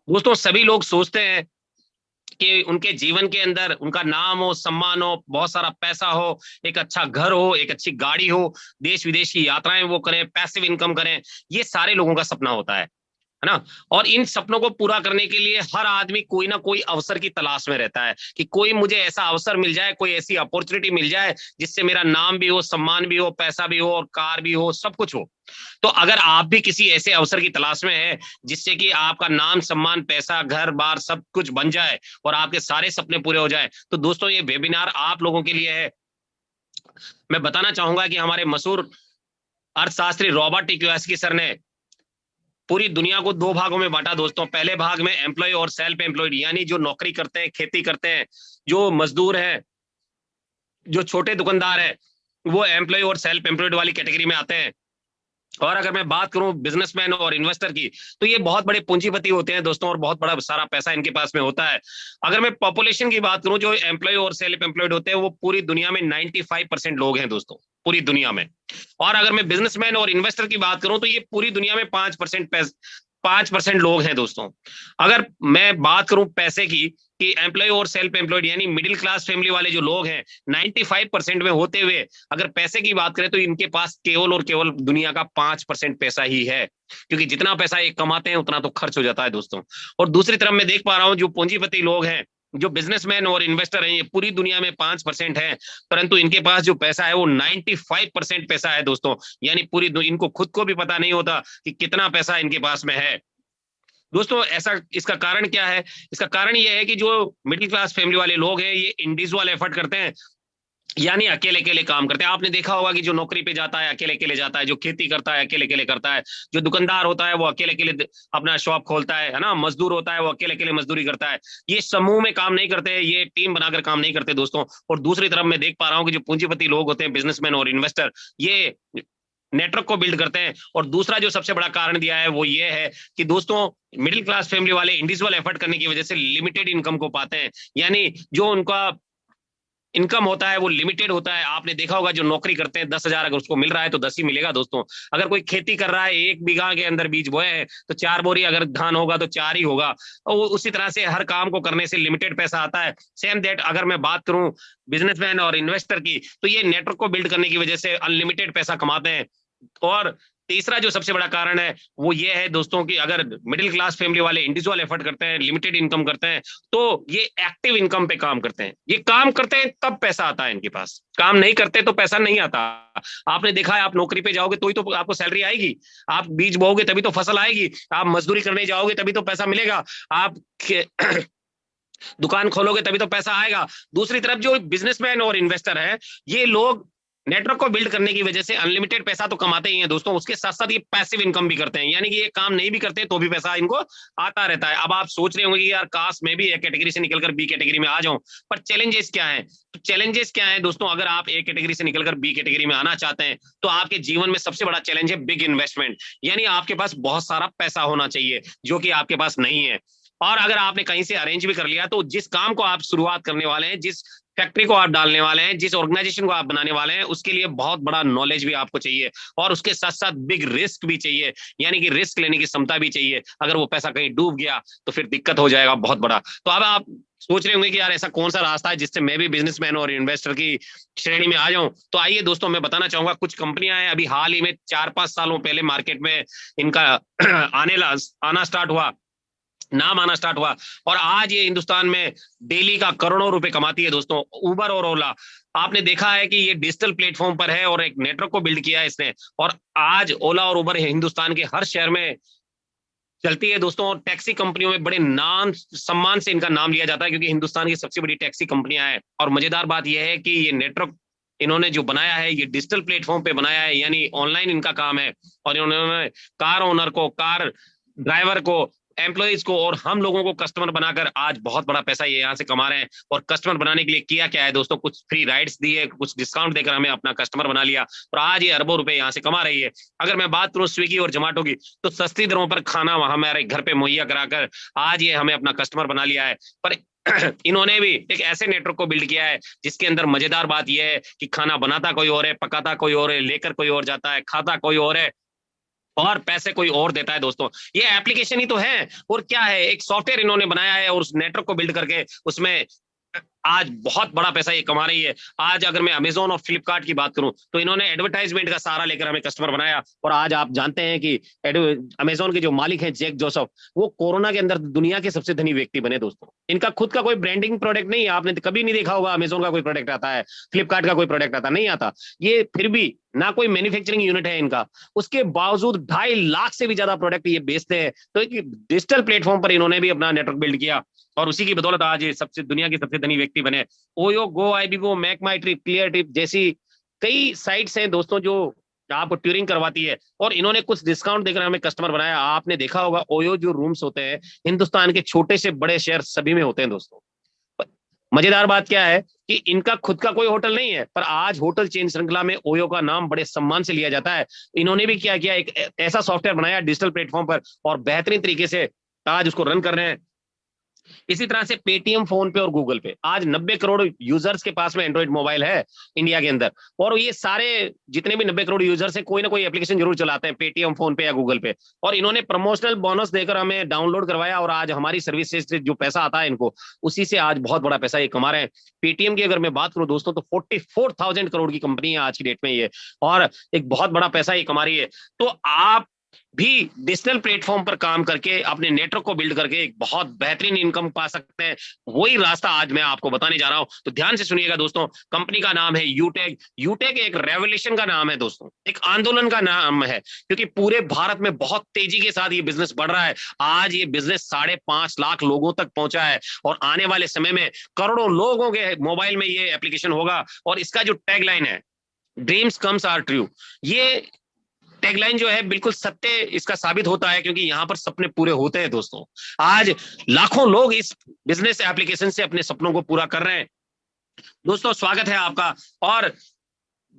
दोस्तों सभी लोग सोचते हैं कि उनके जीवन के अंदर उनका नाम हो, सम्मान हो, बहुत सारा पैसा हो, एक अच्छा घर हो, एक अच्छी गाड़ी हो, देश विदेश की यात्राएं वो करें, पैसिव इनकम करें। ये सारे लोगों का सपना होता है ना। और इन सपनों को पूरा करने के लिए हर आदमी कोई ना कोई अवसर की तलाश में रहता है कि कोई मुझे ऐसा अवसर मिल जाए, कोई ऐसी अपॉर्चुनिटी मिल जाए जिससे मेरा नाम भी हो, सम्मान भी हो, पैसा भी हो और कार भी हो, सब कुछ हो। तो अगर आप भी किसी ऐसे अवसर की तलाश में है जिससे कि आपका नाम, सम्मान, पैसा, घर बार सब कुछ बन जाए और आपके सारे सपने पूरे हो जाए, तो दोस्तों ये वेबिनार आप लोगों के लिए है। मैं बताना चाहूंगा कि हमारे मशहूर अर्थशास्त्री रॉबर्ट टी कियोसाकी सर ने पूरी दुनिया को दो भागों में बांटा दोस्तों। पहले भाग में एम्प्लॉय और सेल्फ एम्प्लॉयड, यानी जो नौकरी करते हैं, खेती करते हैं, जो मजदूर है, जो छोटे दुकानदार है, वो एम्प्लॉय और सेल्फ एम्प्लॉयड वाली कैटेगरी में आते हैं। और अगर मैं बात करूं बिजनेसमैन और इन्वेस्टर की, तो ये बहुत बड़े पूंजीपति होते हैं दोस्तों और बहुत बड़ा सारा पैसा इनके पास में होता है। अगर मैं पॉपुलेशन की बात करूं, जो एम्प्लॉय और सेल्फ एम्प्लॉयड होते हैं वो पूरी दुनिया में 95% लोग हैं दोस्तों, पूरी दुनिया में। और अगर मैं बिजनेसमैन और इन्वेस्टर की बात करूं तो ये पूरी दुनिया में 5% लोग हैं दोस्तों। अगर मैं बात करूं पैसे की, कि एम्प्लॉय और सेल्फ एम्प्लॉयड यानी मिडिल क्लास फैमिली वाले जो लोग हैं 95% में होते हुए अगर पैसे की बात करें तो इनके पास केवल और केवल दुनिया का 5% पैसा ही है, क्योंकि जितना पैसा ये कमाते हैं उतना तो खर्च हो जाता है दोस्तों। और दूसरी तरफ मैं देख पा रहा हूं जो पूंजीपति लोग हैं, जो बिजनेसमैन और इन्वेस्टर हैं, ये पूरी दुनिया में 5% है, परंतु इनके पास जो पैसा है वो 95% पैसा है दोस्तों। यानी पूरी इनको खुद को भी पता नहीं होता कि कितना पैसा इनके पास में है दोस्तों। ऐसा इसका कारण क्या है? इसका कारण ये है कि जो मिडिल क्लास फैमिली वाले लोग हैं ये इंडिविजुअल एफर्ट करते हैं, यानी अकेले अकेले काम करते हैं। आपने देखा होगा कि जो नौकरी पे जाता है अकेले अकेले जाता है, जो खेती करता है अकेले अकेले करता है, जो दुकानदार होता है वो अकेले अकेले अपना शॉप खोलता है ना, मजदूर होता है वो अकेले अकेले मजदूरी करता है। ये समूह में काम नहीं करते, ये टीम बनाकर काम नहीं करते दोस्तों। और दूसरी तरफ मैं देख पा रहा हूँ कि जो पूंजीपति लोग होते हैं, बिजनेसमैन और इन्वेस्टर, ये नेटवर्क को बिल्ड करते हैं। और दूसरा जो सबसे बड़ा कारण दिया है वो ये है कि दोस्तों मिडिल क्लास फैमिली वाले इंडिविजुअल एफर्ट करने की वजह से लिमिटेड इनकम को पाते हैं, यानी जो उनका इनकम होता है वो लिमिटेड होता है। आपने देखा होगा जो नौकरी करते हैं 10,000 अगर उसको मिल रहा है तो 10 ही मिलेगा दोस्तों। अगर कोई खेती कर रहा है, 1 बीघा के अंदर बीज बोए हैं तो 4 बोरी अगर धान होगा तो 4 ही होगा। और उसी तरह से हर काम को करने से लिमिटेड पैसा आता है। सेम दैट अगर मैं बात करूं बिजनेसमैन और इन्वेस्टर की, तो ये नेटवर्क को बिल्ड करने की वजह से अनलिमिटेड पैसा कमाते हैं। और तीसरा जो सबसे बड़ा कारण है वो ये है दोस्तों कि अगर मिडिल क्लास फैमिली वाले इंडिविजुअल एफर्ट करते हैं, लिमिटेड इनकम करते हैं, तो ये एक्टिव इनकम पे काम करते हैं। ये काम करते हैं तब पैसा आता है इनके पास, काम नहीं करते तो पैसा नहीं आता। आपने देखा है आप नौकरी पे जाओगे तो ही तो आपको सैलरी आएगी, आप बीज बोओगे तभी तो फसल आएगी, आप मजदूरी करने जाओगे तभी तो पैसा मिलेगा, आप दुकान खोलोगे तभी तो पैसा आएगा। दूसरी तरफ जो बिजनेसमैन और इन्वेस्टर है, ये लोग नेटवर्क को बिल्ड करने की वजह से अनलिमिटेड पैसा तो कमाते ही हैं दोस्तों, उसके साथ साथ ये पैसिव इनकम भी करते हैं, यानी कि ये काम नहीं भी करते तो भी पैसा इनको आता रहता है। अब आप सोच रहे होंगे कि यार काश मैं भी ए कैटेगरी से निकलकर बी कैटेगरी में आ जाऊं, पर चैलेंजेस क्या है? तो चैलेंजेस क्या है दोस्तों? अगर आप ए कैटेगरी से निकलकर बी कैटेगरी में आना चाहते हैं तो आपके जीवन में सबसे बड़ा चैलेंज है बिग इन्वेस्टमेंट, यानी आपके पास बहुत सारा पैसा होना चाहिए जो कि आपके पास नहीं है। और अगर आपने कहीं से अरेंज भी कर लिया तो जिस काम को आप शुरुआत करने वाले हैं, जिस फैक्ट्री को आप डालने वाले हैं, जिस ऑर्गेनाइजेशन को आप बनाने वाले हैं, उसके लिए बहुत बड़ा नॉलेज भी आपको चाहिए और उसके साथ साथ बिग रिस्क भी चाहिए, यानी कि रिस्क लेने की क्षमता भी चाहिए। अगर वो पैसा कहीं डूब गया तो फिर दिक्कत हो जाएगा बहुत बड़ा। तो अब आप सोच रहे होंगे कि यार ऐसा कौन सा रास्ता है जिससे मैं भी बिजनेसमैन और इन्वेस्टर की श्रेणी में आ जाऊं। तो आइए दोस्तों मैं बताना चाहूंगा, कुछ कंपनियां हैं अभी हाल ही में 4-5 सालों पहले मार्केट में इनका आना स्टार्ट हुआ, नाम आना स्टार्ट हुआ और आज ये हिंदुस्तान में डेली का करोड़ों रुपए कमाती है दोस्तों। उबर और ओला, आपने देखा है कि ये डिजिटल प्लेटफॉर्म पर है और एक नेटवर्क को बिल्ड किया है इसने, और आज ओला और उबर हिंदुस्तान के हर शहर में चलती है दोस्तों। और टैक्सी कंपनियों में बड़े नाम सम्मान से इनका नाम लिया जाता है क्योंकि हिंदुस्तान की सबसे बड़ी टैक्सी कंपनियां हैं। और मजेदार बात यह है कि ये नेटवर्क इन्होंने जो बनाया है ये डिजिटल प्लेटफॉर्म पे बनाया है, यानी ऑनलाइन इनका काम है। और इन्होंने कार ओनर को, कार ड्राइवर को, एम्प्लॉइज को और हम लोगों को कस्टमर बनाकर आज बहुत बड़ा पैसा ये यहाँ से कमा रहे हैं। और कस्टमर बनाने के लिए किया क्या है दोस्तों, कुछ फ्री राइड्स दिए, कुछ डिस्काउंट देकर हमें अपना कस्टमर बना लिया और आज ये अरबों रुपए यहाँ से कमा रही है। अगर मैं बात करूँ स्विगी और जोमेटो की, तो सस्ती दरों पर खाना हमारे घर पे मुहैया कराकर आज ये हमें अपना कस्टमर बना लिया है। पर इन्होंने भी एक ऐसे नेटवर्क को बिल्ड किया है जिसके अंदर मजेदार बात यह है कि खाना बनाता कोई और है, पकाता कोई और है, लेकर कोई और जाता है, खाता कोई और है। और पैसे कोई और देता है दोस्तों। ये एप्लीकेशन ही तो है, और क्या है, एक सॉफ्टवेयर इन्होंने बनाया है और उस नेटवर्क को बिल्ड करके उसमें आज बहुत बड़ा पैसा ये कमा रही है। आज अगर मैं अमेजोन और फ्लिपकार्ट की बात करूं तो इन्होंने एडवर्टाइजमेंट का सहारा लेकर हमें कस्टमर बनाया, और आज आप जानते हैं कि अमेजोन के जो मालिक हैं जैक जोसेफ, वो कोरोना के अंदर दुनिया के सबसे धनी व्यक्ति बने दोस्तों। इनका खुद का कोई ब्रांडिंग प्रोडक्ट नहीं है, आपने कभी नहीं देखा होगा अमेजोन का कोई प्रोडक्ट आता है, फ्लिपकार्ट का कोई प्रोडक्ट आता नहीं आता। ये फिर भी ना कोई मैन्युफैक्चरिंग यूनिट है इनका, उसके बावजूद 2.5 लाख से भी ज्यादा प्रोडक्ट ये बेचते हैं। तो एक डिजिटल प्लेटफॉर्म पर इन्होंने भी अपना नेटवर्क बिल्ड किया, और उसी की बदौलत आज ये सबसे दुनिया के सबसे धनी व्यक्ति बने। ओयो, गो, आईबीबो, मेक माई ट्रिप, क्लियर ट्रिप जैसी कई साइट्स हैं दोस्तों जो आपको ट्यूरिंग करवाती है, और इन्होंने कुछ डिस्काउंट देकर हमें कस्टमर बनाया। आपने देखा होगा ओयो जो रूम्स होते हैं हिंदुस्तान के छोटे से बड़े शहर सभी में होते हैं दोस्तों। मजेदार बात क्या है कि इनका खुद का कोई होटल नहीं है, पर आज होटल चेन श्रृंखला में ओयो का नाम बड़े सम्मान से लिया जाता है। इन्होंने भी क्या किया, एक ऐसा सॉफ्टवेयर बनाया डिजिटल प्लेटफॉर्म पर, और बेहतरीन तरीके से आज उसको रन कर रहे हैं। इसी तरह से पेटीएम, फोन पे और गूगल पे, आज 90 करोड़ यूजर्स के पास में एंड्रॉइड मोबाइल है इंडिया के अंदर, और ये सारे जितने भी 90 करोड़ यूजर्स हैं कोई ना कोई एप्लीकेशन जरूर चलाते हैं, पेटीएम, फोन पे या गूगल पे। और इन्होंने प्रमोशनल बोनस देकर हमें डाउनलोड करवाया, और आज हमारी सर्विस से जो पैसा आता है इनको, उसी से आज बहुत बड़ा पैसा ये कमा रहे हैं। पेटीएम की अगर मैं बात करूं दोस्तों तो 44,000 करोड़ की कंपनी है आज की डेट में ये, और एक बहुत बड़ा पैसा ये कमा रही है। तो आप भी डिजिटल प्लेटफॉर्म पर काम करके अपने नेटवर्क को बिल्ड करके एक बहुत बेहतरीन इनकम पा सकते हैं। वही रास्ता आज मैं आपको बताने जा रहा हूं, तो ध्यान से सुनिएगा दोस्तों। कंपनी का नाम है यूटेक। यूटेक एक रेवोल्यूशन का नाम है दोस्तों, एक आंदोलन का नाम है, क्योंकि पूरे भारत में बहुत तेजी के साथ ये बिजनेस बढ़ रहा है। आज ये बिजनेस 5.5 लाख लोगों तक पहुंचा है, और आने वाले समय में करोड़ों लोगों के मोबाइल में ये एप्लीकेशन होगा। और इसका जो टैगलाइन है, ड्रीम्स कम्स आर ट्रू, ये टैगलाइन जो है बिल्कुल सत्य इसका साबित होता है, क्योंकि यहां पर सपने पूरे होते हैं दोस्तों। आज लाखों लोग इस बिजनेस एप्लीकेशन से अपने सपनों को पूरा कर रहे हैं। दोस्तों स्वागत है आपका, और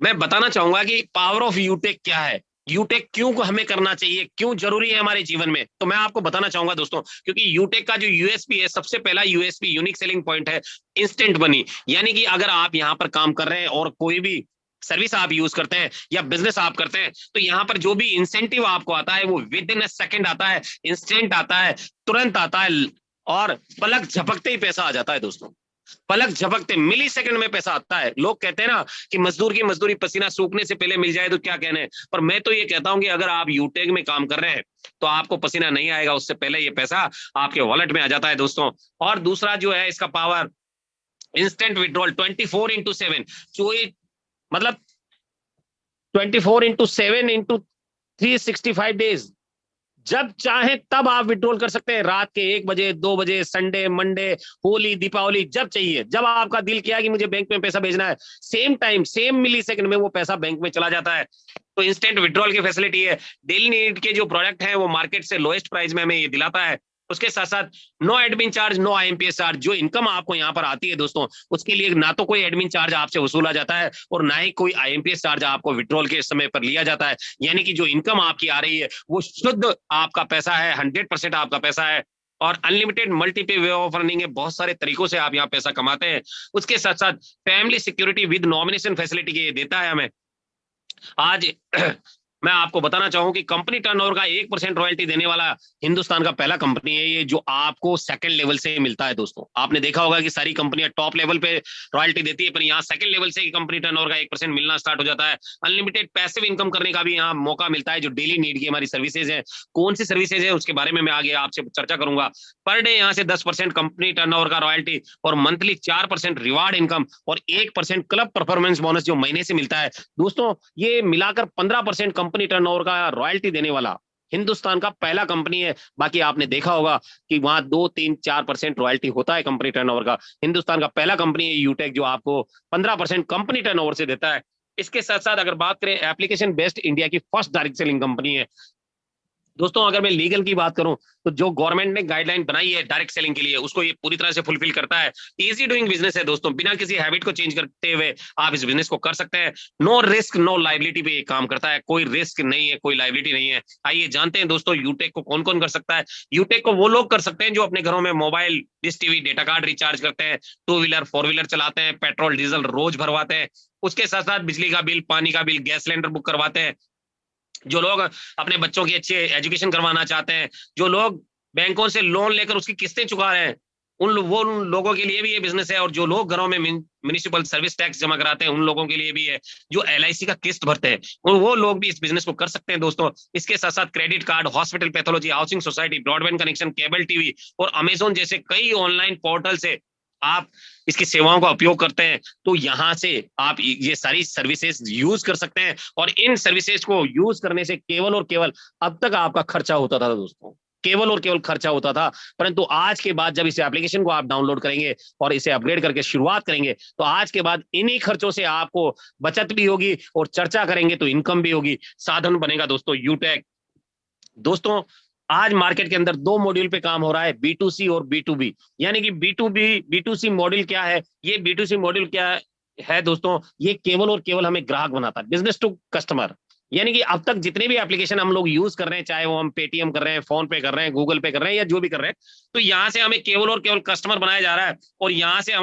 मैं बताना चाहूंगा कि पावर ऑफ यूटेक क्या है, यूटेक क्यों को हमें करना चाहिए, क्यों जरूरी है हमारे जीवन में। तो मैं आपको बताना चाहूंगा दोस्तों, क्योंकि यूटेक का जो यूएसपी है, सबसे पहला यूएसपी यूनिक सेलिंग पॉइंट है इंस्टेंट मनी। यानी कि अगर आप यहां पर काम कर रहे हैं और कोई भी सर्विस आप यूज करते हैं या बिजनेस आप करते हैं, तो यहाँ पर जो भी इंसेंटिव आपको आता है वो विद इन अ सेकंड आता है, इंस्टेंट आता है, तुरंत आता है, और पलक झपकते ही पैसा आ जाता है दोस्तों। पलक झपकते मिली सेकंड में पैसा आता है। लोग कहते हैं ना कि मजदूर की मजदूरी पसीना सूखने से पहले मिल जाए तो क्या कहने, पर मैं तो ये कहता हूं कि अगर आप यूटेक में काम कर रहे हैं तो आपको पसीना नहीं आएगा, उससे पहले ये पैसा आपके वॉलेट में आ जाता है दोस्तों। और दूसरा जो है इसका पावर, इंस्टेंट विड्रॉल 24/7, जो मतलब 24/7 इंटू 365 डेज, जब चाहे तब आप विड्रॉल कर सकते हैं। रात के 1 बजे, 2 बजे, संडे, मंडे, होली, दीपावली, जब चाहिए, जब आपका दिल किया कि मुझे बैंक में पैसा भेजना है, सेम टाइम, सेम मिली सेकंड में वो पैसा बैंक में चला जाता है। तो इंस्टेंट विड्रॉल की फैसिलिटी है। डेली नीड के जो प्रोडक्ट हैं वो मार्केट से लोएस्ट प्राइस में हमें ये दिलाता है। उसके साथ साथ no admin charge, no IMPS charge. जो इनकम आपको यहाँ पर आती है दोस्तों, उसके लिए ना तो कोई एडमिन चार्ज आपसे वसूला जाता है और ना ही कोई आईएमपीएस चार्ज आपको विड्रॉल के समय पर लिया जाता है। यानी कि जो इनकम आपकी आ रही है वो शुद्ध आपका पैसा है, 100% आपका पैसा है। और अनलिमिटेड मल्टीपे वे ऑफ अर्निंग है, बहुत सारे तरीकों से आप यहाँ पैसा कमाते हैं। उसके साथ साथ family security with nomination facility के देता है हमें। आज मैं आपको बताना चाहूं कि कंपनी टर्नओवर का 1% रॉयल्टी देने वाला हिंदुस्तान का पहला कंपनी है ये, जो आपको सेकंड लेवल से मिलता है दोस्तों। आपने देखा होगा कि सारी कंपनियां टॉप लेवल पे रॉयल्टी देती है, पर यहाँ सेकंड लेवल से कंपनी टर्नओवर का 1% मिलना स्टार्ट हो जाता है। अनलिमिटेड पैसिव इनकम करने का भी यहाँ मौका मिलता है, जो डेली नीड की हमारी सर्विसेज है। कौन सी सर्विसेज है उसके बारे में मैं आगे आपसे चर्चा करूंगा। पर डे यहाँ से 10% कंपनी टर्नओवर का रॉयल्टी, और मंथली 4% रिवार्ड इनकम, और 1% क्लब परफॉर्मेंस बोनस जो महीने से मिलता है दोस्तों। ये मिलाकर 15% कंपनी टर्नओवर का रॉयल्टी देने वाला हिंदुस्तान का पहला कंपनी है। बाकी आपने देखा होगा कि वहां 2, 3, 4% रॉयल्टी होता है कंपनी टर्नओवर का। हिंदुस्तान का पहला कंपनी है यूटेक, जो आपको 15% कंपनी टर्नओवर से देता है। इसके साथ साथ अगर बात करें, एप्लीकेशन बेस्ड इंडिया की फर्स्ट डायरेक्ट सेलिंग कंपनी है दोस्तों। अगर मैं लीगल की बात करूं तो जो गवर्नमेंट ने गाइडलाइन बनाई है डायरेक्ट सेलिंग के लिए, उसको ये पूरी तरह से फुलफिल करता है। इजी डूइंग बिजनेस है दोस्तों, बिना किसी हैबिट को चेंज करते हुए आप इस बिजनेस को कर सकते हैं। नो रिस्क नो लाइबिलिटी पे ये काम करता है, कोई रिस्क नहीं है, कोई लाइबिलिटी नहीं है। आइए जानते हैं दोस्तों यूटेक को कौन कौन कर सकता है। यूटेक को वो लोग कर सकते हैं जो अपने घरों में mobile, dish TV, data card recharge करते हैं, 2 व्हीलर 4 व्हीलर चलाते हैं, पेट्रोल डीजल रोज भरवाते हैं। उसके साथ साथ बिजली का बिल, पानी का बिल, गैस सिलेंडर बुक करवाते हैं। जो लोग अपने बच्चों की अच्छी एजुकेशन करवाना चाहते हैं, जो लोग बैंकों से लोन लेकर उसकी किस्तें चुका रहे हैं, उन लोगों के लिए भी ये बिजनेस है। और जो लोग घरों में म्युनिसिपल सर्विस टैक्स जमा कराते हैं, उन लोगों के लिए भी है। जो एलआईसी का किस्त भरते हैं, और वो लोग भी इस बिजनेस को कर सकते हैं दोस्तों। इसके साथ साथ credit card, hospital, pathology, housing society, broadband connection, cable TV और अमेजोन जैसे कई ऑनलाइन पोर्टल से आप इसकी सेवाओं का उपयोग करते हैं, तो यहाँ से आप ये सारी सर्विसेज यूज कर सकते हैं। और इन सर्विसेज को यूज करने से केवल और केवल अब तक आपका खर्चा होता था दोस्तों, केवल और केवल खर्चा होता था। परंतु आज के बाद जब इस एप्लीकेशन को आप डाउनलोड करेंगे और इसे अपग्रेड करके शुरुआत करेंगे, तो आज के बाद इन्हीं खर्चों से आपको बचत भी होगी और चर्चा करेंगे तो इनकम भी होगी। साधन बनेगा दोस्तों यूटेक। दोस्तों, आज मार्केट के अंदर दो मॉड्यूल पे काम हो रहा है, बी2सी और बी2बी। यानी कि बी2सी मॉड्यूल क्या है? ये बी2सी मॉड्यूल क्या है दोस्तों? ये केवल और केवल हमें ग्राहक बनाता है, बिजनेस टू कस्टमर। यानी कि अब तक जितने भी एप्लीकेशन हम लोग यूज कर रहे हैं, चाहे वो हम पेटीएम कर रहे हैं, फोन पे कर रहे हैं, गूगल पे कर रहे हैं, या जो भी कर रहे हैं, तो यहाँ से हमें केवल और केवल कस्टमर बनाया जा रहा है। और यहाँ से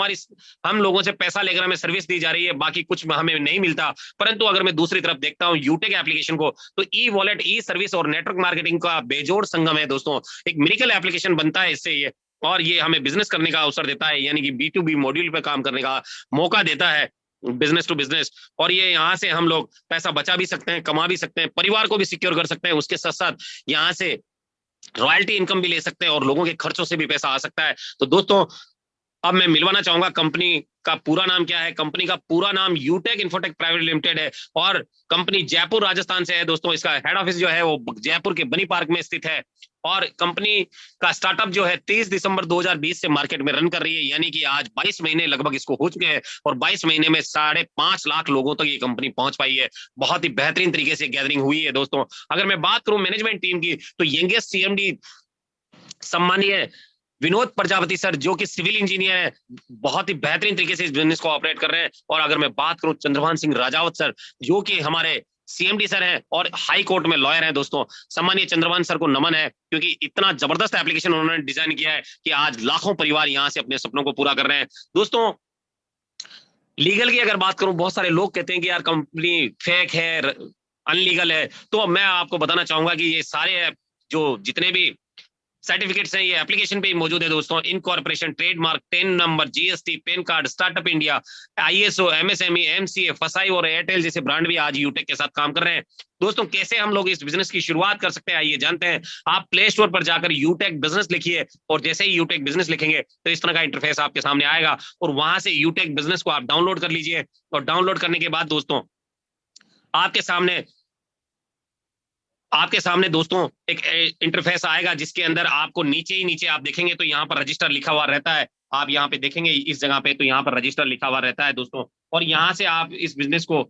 हम लोगों से पैसा लेकर हमें सर्विस दी जा रही है, बाकी कुछ हमें नहीं मिलता। परंतु अगर मैं दूसरी तरफ देखता हूँ यूटेक एप्लीकेशन को, तो ई वॉलेट, ई सर्विस और नेटवर्क मार्केटिंग का बेजोड़ संगम है दोस्तों। एक मिरेकल एप्लीकेशन बनता है इससे ये, और ये हमें बिजनेस करने का अवसर देता है, यानी कि बी2बी मॉड्यूल पे काम करने का मौका देता है, बिजनेस टू बिजनेस। और ये यहाँ से हम लोग पैसा बचा भी सकते हैं, कमा भी सकते हैं, परिवार को भी सिक्योर कर सकते हैं। उसके साथ साथ यहाँ से रॉयल्टी इनकम भी ले सकते हैं और लोगों के खर्चों से भी पैसा आ सकता है। तो दोस्तों, अब मैं मिलवाना चाहूंगा कंपनी का पूरा नाम क्या है। कंपनी का पूरा नाम यूटेक इन्फोटेक प्राइवेट लिमिटेड है, और कंपनी जयपुर राजस्थान से है दोस्तों। इसका हेड ऑफिस जो है वो जयपुर के बनी पार्क में स्थित है। और कंपनी का स्टार्टअप जो है 30 दिसंबर 2020 से मार्केट में रन कर रही है, यानी कि आज 22 महीने लगभग इसको हो चुके हैं, और 22 महीने में 5.5 लाख लोगों तक ये कंपनी पहुंच पाई है। बहुत ही बेहतरीन तरीके से गैदरिंग हुई है दोस्तों। अगर मैं बात करूं मैनेजमेंट टीम की, तो यंगेस्ट सीएमडी सम्मानीय विनोद प्रजापति सर, जो कि सिविल इंजीनियर है, बहुत ही बेहतरीन तरीके से इस बिजनेस को ऑपरेट कर रहे हैं। और अगर मैं बात करूं चंद्रभान सिंह राजावत सर, जो कि हमारे सीएमडी सर हैं और हाई कोर्ट में लॉयर हैं दोस्तों। सम्मानीय चंद्रभान सर को नमन है, क्योंकि इतना जबरदस्त एप्लीकेशन उन्होंने डिजाइन किया है कि आज लाखों परिवार यहां से अपने सपनों को पूरा कर रहे हैं दोस्तों। लीगल की अगर बात करूं, बहुत सारे लोग कहते हैं कि यार कंपनी फेक है, अनलीगल है, तो मैं आपको बताना चाहूंगा कि ये सारे जो जितने भी सर्टिफिकेट्स हैं, ये एप्लीकेशन पे ही मौजूद है दोस्तों। Incorporation, trademark, ten number, GST, pan card, startup India, ISO, MSME, MCA, फसाई और एयरटेल जैसे ब्रांड भी आज यूटेक के साथ काम कर रहे हैं दोस्तों। कैसे हम लोग इस बिजनेस की शुरुआत कर सकते हैं, आइए जानते हैं। आप प्ले स्टोर पर जाकर यूटेक बिजनेस लिखिए, और जैसे ही यूटेक बिजनेस लिखेंगे तो इस तरह का इंटरफेस आपके सामने आएगा, और वहां से यूटेक बिजनेस को आप डाउनलोड कर लीजिए। और डाउनलोड करने के बाद दोस्तों, आपके सामने दोस्तों एक इंटरफेस आएगा, जिसके अंदर आपको नीचे ही नीचे आप देखेंगे तो यहाँ पर रजिस्टर लिखा हुआ रहता है। आप यहाँ पे देखेंगे इस जगह पे, तो यहाँ पर रजिस्टर लिखा हुआ रहता है दोस्तों। और यहाँ से आप इस बिजनेस को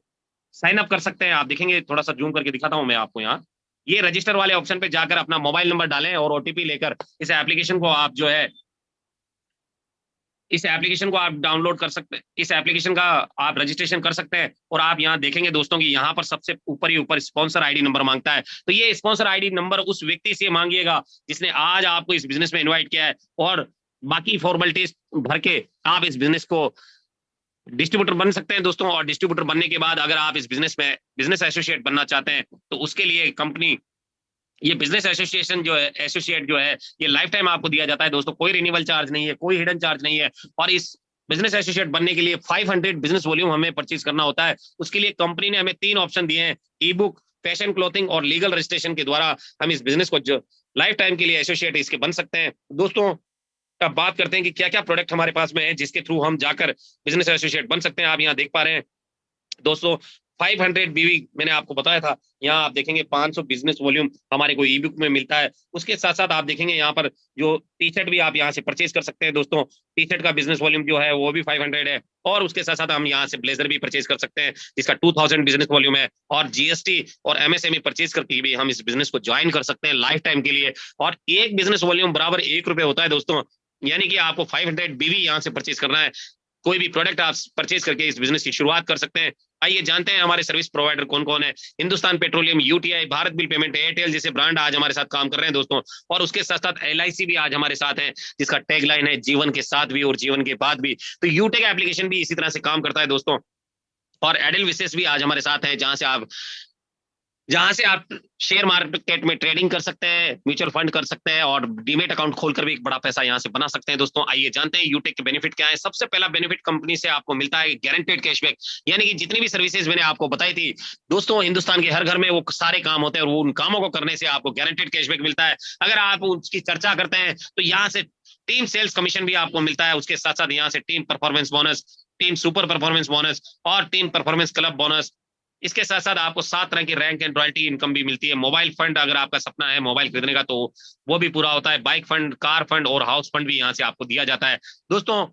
साइन अप कर सकते हैं। आप देखेंगे, थोड़ा सा जूम करके दिखाता हूँ मैं आपको। यहाँ ये रजिस्टर वाले ऑप्शन पे जाकर अपना मोबाइल नंबर डालें और ओटीपी लेकर इस एप्लीकेशन को आप जो है इस एप्लीकेशन को आप डाउनलोड कर सकते हैं, इस एप्लीकेशन का आप रजिस्ट्रेशन कर सकते हैं। और आप यहाँ देखेंगे दोस्तों कि यहाँ पर सबसे ऊपर ही ऊपर स्पॉन्सर आईडी नंबर मांगता है। तो ये स्पॉन्सर आईडी नंबर उस व्यक्ति से मांगिएगा जिसने आज आपको इस बिजनेस में इन्वाइट किया है, और बाकी फॉर्मेलिटीज भर के आप इस बिजनेस को डिस्ट्रीब्यूटर बन सकते हैं दोस्तों। और डिस्ट्रीब्यूटर बनने के बाद अगर आप इस बिजनेस में बिजनेस एसोसिएट बनना चाहते हैं, तो उसके लिए कंपनी ये बिजनेस एसोसिएशन जो है, एसोसिएट जो है, ये लाइफ टाइम आपको दिया जाता है दोस्तों। कोई रिन्यूअल चार्ज नहीं है, कोई हिडन चार्ज नहीं है। और इस बिजनेस एसोसिएट बनने के लिए 500 बिजनेस वॉल्यूम हमें परचेज करना होता है। उसके लिए कंपनी ने हमें 3 ऑप्शन दिए हैं, ई बुक, फैशन क्लोथिंग और लीगल रजिस्ट्रेशन के द्वारा हम इस बिजनेस को जो लाइफ टाइम के लिए एसोसिएट इसके बन सकते हैं दोस्तों। अब बात करते हैं कि क्या क्या प्रोडक्ट हमारे पास में है जिसके थ्रू हम जाकर बिजनेस एसोसिएट बन सकते हैं। आप यहाँ देख पा रहे हैं दोस्तों, 500 बीवी मैंने आपको बताया था। यहाँ आप देखेंगे 500 बिजनेस वॉल्यूम हमारे को ई बुक में मिलता है। उसके साथ साथ आप देखेंगे यहाँ पर जो टी शर्ट भी आप यहाँ से परचेज कर सकते हैं दोस्तों। टी शर्ट का बिजनेस वॉल्यूम जो है वो भी 500 है। और उसके साथ साथ हम यहाँ से ब्लेजर भी परचेज कर सकते हैं जिसका 2000 बिजनेस वॉल्यूम है। और जीएसटी और एमएसएमई परचेज करके भी हम इस बिजनेस को ज्वाइन कर सकते हैं लाइफ टाइम के लिए। और एक बिजनेस वॉल्यूम बराबर ₹1 होता है दोस्तों। यानी कि आपको 500 बीवी यहाँ से परचेज करना है। कोई भी प्रोडक्ट आप परचेज करके इस बिजनेस की शुरुआत कर सकते हैं। आइए जानते हैं हमारे सर्विस प्रोवाइडर कौन कौन है। Hindustan petroleum, UTI, Bharat bill payment, Airtel जैसे ब्रांड आज हमारे साथ काम कर रहे हैं दोस्तों। और उसके साथ साथ एलआईसी भी आज हमारे साथ है, जिसका टैगलाइन है जीवन के साथ भी और जीवन के बाद भी। तो यूटेक एप्लीकेशन भी इसी तरह से काम करता है दोस्तों। और एडल विशेष भी आज हमारे साथ है, जहां से आप जहां से आप शेयर मार्केट में ट्रेडिंग कर सकते हैं, म्यूचुअल फंड कर सकते हैं और डीमेट अकाउंट खोलकर भी एक बड़ा पैसा यहां से बना सकते हैं। दोस्तों आइए जानते हैं यूटेक के बेनिफिट क्या है। सबसे पहला बेनिफिट कंपनी से आपको मिलता है गारंटेड कैशबैक, यानी कि जितनी भी सर्विसेज मैंने आपको बताई थी दोस्तों, हिंदुस्तान के हर घर में वो सारे काम होते हैं और वो उन कामों को करने से आपको गारंटेड कैशबैक मिलता है। अगर आप उसकी चर्चा करते हैं तो यहाँ से टीम सेल्स कमीशन भी आपको मिलता है, उसके साथ साथ यहाँ से team performance bonus, team super performance bonus और टीम परफॉर्मेंस क्लब बोनस। इसके साथ साथ आपको 7 तरह की रैंक एंड रॉयल्टी इनकम भी मिलती है। मोबाइल फंड, अगर आपका सपना है मोबाइल खरीदने का तो वो भी पूरा होता है। बाइक फंड, कार फंड और हाउस फंड भी यहाँ से आपको दिया जाता है। दोस्तों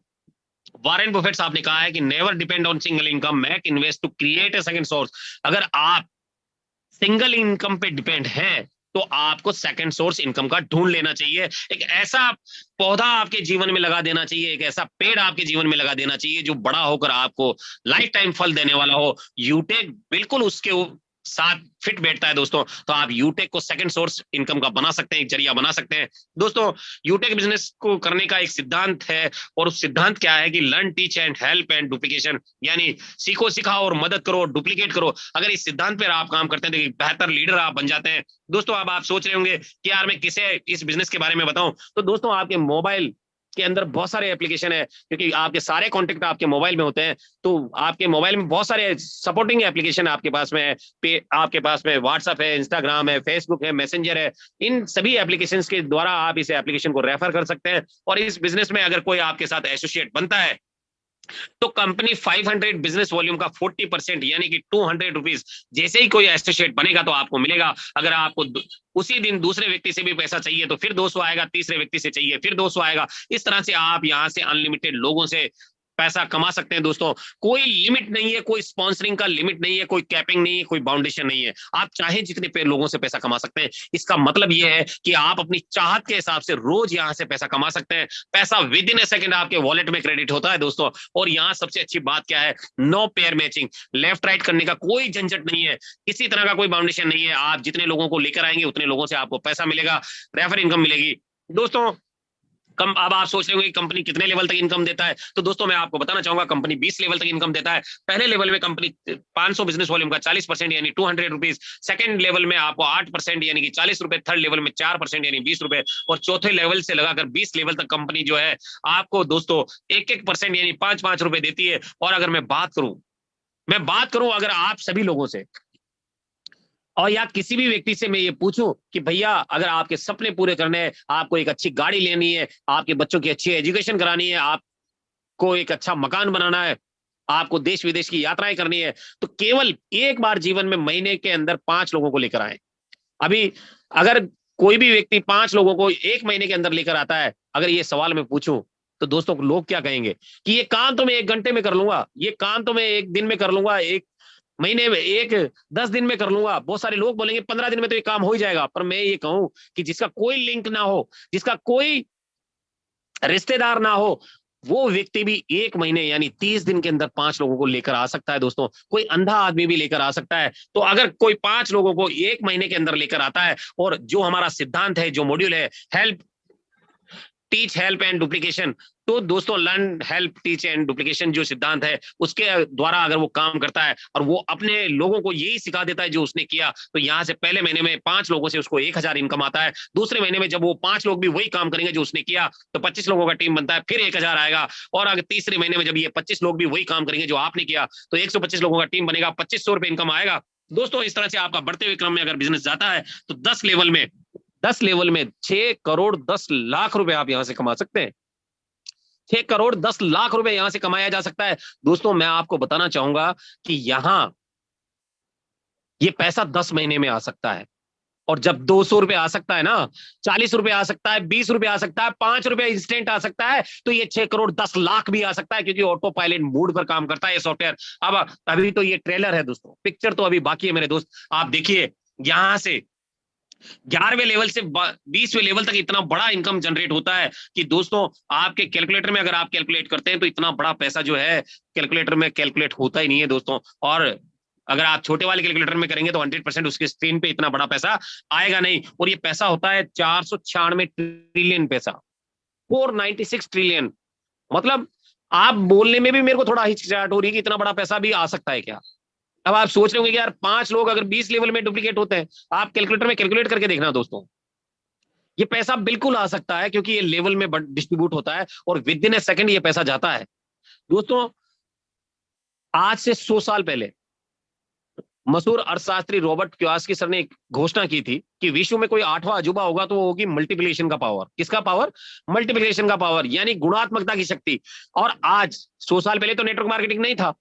वॉरेन बफेट साहब ने कहा है कि never depend on single income, make invest to create a second source. अगर आप सिंगल इनकम पे डिपेंड है तो आपको सेकंड सोर्स इनकम का ढूंढ लेना चाहिए। एक ऐसा पौधा आपके जीवन में लगा देना चाहिए, एक ऐसा पेड़ आपके जीवन में लगा देना चाहिए जो बड़ा होकर आपको लाइफ टाइम फल देने वाला हो। यूटेक बिल्कुल उसके साथ फिट बैठता है दोस्तों। तो आप यूटेक को सेकंड सोर्स इनकम का बना सकते हैं, एक जरिया बना सकते हैं। दोस्तों यूटेक बिजनेस को करने का एक सिद्धांत है और उस सिद्धांत क्या है कि learn, teach and help and duplication, यानी सीखो, सिखाओ और मदद करो, डुप्लीकेट करो। अगर इस सिद्धांत पर आप काम करते हैं तो बेहतर लीडर आप बन जाते हैं। दोस्तों अब आप सोच रहे होंगे कि यार मैं किसे इस बिजनेस के बारे में बताऊं, तो दोस्तों आपके मोबाइल के अंदर बहुत सारे एप्लीकेशन है, क्योंकि आपके सारे कॉन्टेक्ट आपके मोबाइल में होते हैं। तो आपके मोबाइल में बहुत सारे सपोर्टिंग एप्लीकेशन आपके पास में है। आपके पास में व्हाट्सएप है, इंस्टाग्राम है, फेसबुक है, मैसेंजर है। इन सभी एप्लीकेशन के द्वारा आप इस एप्लीकेशन को रेफर कर सकते हैं और इस बिजनेस में अगर कोई आपके साथ एसोसिएट बनता है तो कंपनी 500 बिजनेस वॉल्यूम का 40% यानी कि 200 रुपीज जैसे ही कोई एसोसिएट बनेगा तो आपको मिलेगा। अगर आपको उसी दिन दूसरे व्यक्ति से भी पैसा चाहिए तो फिर 200 आएगा, तीसरे व्यक्ति से चाहिए फिर 200 आएगा। इस तरह से आप यहां से अनलिमिटेड लोगों से पैसा कमा सकते हैं। दोस्तों कोई लिमिट नहीं है, कोई स्पॉन्सरिंग का लिमिट नहीं है, कोई कैपिंग नहीं है, कोई बाउंडेशन नहीं है। आप चाहे जितने पे लोगों से पैसा कमा सकते हैं। इसका मतलब यह है कि आप अपनी चाहत के हिसाब से रोज यहां से पैसा कमा सकते हैं। पैसा विद इन ए सेकंड आपके वॉलेट में क्रेडिट होता है दोस्तों। और यहाँ सबसे अच्छी बात क्या है, no pair matching, left right करने का कोई झंझट नहीं है, किसी तरह का कोई बाउंडेशन नहीं है। आप जितने लोगों को लेकर आएंगे उतने लोगों से आपको पैसा मिलेगा, रेफर इनकम मिलेगी। दोस्तों कम, अब आप सोच रहे होंगे कंपनी कितने लेवल तक इनकम देता है, तो दोस्तों मैं आपको बताना चाहूंगा कंपनी 20 लेवल तक इनकम देता है। पहले लेवल में कंपनी 500 बिजनेस वॉल्यूम का 40% यानी 200 रुपीज, सेकंड लेवल में आपको 8% यानी कि 40 रुपए, थर्ड लेवल में 4% यानी 20 रुपए और चौथे लेवल से लगाकर 20 लेवल तक कंपनी जो है आपको दोस्तों 1-1% यानी 5-5 रुपए देती है। और अगर मैं बात करूं अगर आप सभी लोगों से और या किसी भी व्यक्ति से मैं ये पूछूं कि भैया अगर आपके सपने पूरे करने हैं, आपको एक अच्छी गाड़ी लेनी है, आपके बच्चों की अच्छी एजुकेशन करानी है, आपको एक अच्छा मकान बनाना है, आपको देश विदेश की यात्राएं करनी है, तो केवल एक बार जीवन में महीने के अंदर 5 लोगों को लेकर आए। अभी अगर कोई भी व्यक्ति 5 लोगों को एक महीने के अंदर लेकर आता है, अगर ये सवाल मैं पूछूं तो दोस्तों लोग क्या कहेंगे कि ये काम तो मैं 1 घंटे में कर लूंगा, ये काम तो मैं 1 दिन में कर लूंगा, एक महीने में 10 दिन में कर लूंगा। बहुत सारे लोग बोलेंगे 15 दिन में तो ये काम हो ही जाएगा। पर मैं ये कहूं कि जिसका कोई लिंक ना हो, जिसका कोई रिश्तेदार ना हो, वो व्यक्ति भी 1 महीने यानी 30 दिन के अंदर 5 लोगों को लेकर आ सकता है। दोस्तों कोई अंधा आदमी भी लेकर आ सकता है। तो अगर कोई 5 लोगों को 1 महीने के अंदर लेकर आता है और जो हमारा सिद्धांत है, जो मॉड्यूल है, help, teach, help and duplication, तो दोस्तों learn, help, teach and duplication जो सिद्धांत है उसके द्वारा अगर वो काम करता है और वो अपने लोगों को यही सिखा देता है जो उसने किया, तो यहाँ से पहले महीने में 5 लोगों से उसको 1000 इनकम आता है। दूसरे महीने में जब वो 5 लोग भी वही काम करेंगे जो उसने किया तो 25 लोगों का टीम बनता है, फिर 1000 आएगा। और अगर तीसरे महीने में जब ये 25 लोग भी वही काम करेंगे जो आपने किया तो 125 लोगों का टीम बनेगा, 2500 रुपए इनकम आएगा। दोस्तों इस तरह से आपका बढ़ते हुए क्रम में अगर बिजनेस जाता है तो 10 लेवल में 6 करोड़ 10 लाख रुपए आप यहां से कमा सकते हैं। 6 करोड़ 10 लाख रुपए यहां से कमाया जा सकता है। दोस्तों मैं आपको बताना चाहूंगा कि यहां ये पैसा 10 महीने में आ सकता है। और जब 200 रुपए आ सकता है ना, 40 रुपए आ सकता है, 20 रुपए आ सकता है, 5 रुपए इंस्टेंट आ सकता है, तो ये 6 करोड़ 10 लाख भी आ सकता है, क्योंकि ऑटो पायलट मोड पर काम करता है ये सॉफ्टवेयर। अब अभी तो ये ट्रेलर है दोस्तों, पिक्चर तो अभी बाकी है मेरे दोस्त। आप देखिए यहां से 11वें लेवल से 20वें लेवल तक इतना बड़ा इनकम जनरेट होता है कि दोस्तों आपके कैलकुलेटर में अगर आप कैलकुलेट करते हैं तो इतना बड़ा पैसा जो है कैलकुलेटर में कैलकुलेट होता ही नहीं है दोस्तों। और अगर आप छोटे वाले कैलकुलेटर में करेंगे तो 100% उसके स्क्रीन पे इतना बड़ा पैसा आएगा नहीं। और ये पैसा होता है 496 ट्रिलियन पैसा, 496 ट्रिलियन। मतलब आप बोलने में भी मेरे को थोड़ा हिचकिचाहट हो रही है कि इतना बड़ा पैसा भी आ सकता है क्या। अब आप सोच रहे होंगे कि यार 5 लोग अगर 20 लेवल में डुप्लीकेट होते हैं, आप कैलकुलेटर में कैलकुलेट करके देखना दोस्तों, ये पैसा बिल्कुल आ सकता है, क्योंकि ये लेवल में डिस्ट्रीब्यूट होता है और विद इन ए सेकंड ये पैसा जाता है दोस्तों। आज से 100 साल पहले मशहूर अर्थशास्त्री रॉबर्ट क्योसाकी सर ने एक घोषणा की थी कि विश्व में कोई 8वां अजूबा होगा तो वो होगी मल्टीप्लिकेशन का पावर। किसका पावर? मल्टीप्लिकेशन का पावर, यानी गुणात्मकता की शक्ति। और आज 100 साल पहले तो नेटवर्क मार्केटिंग नहीं था,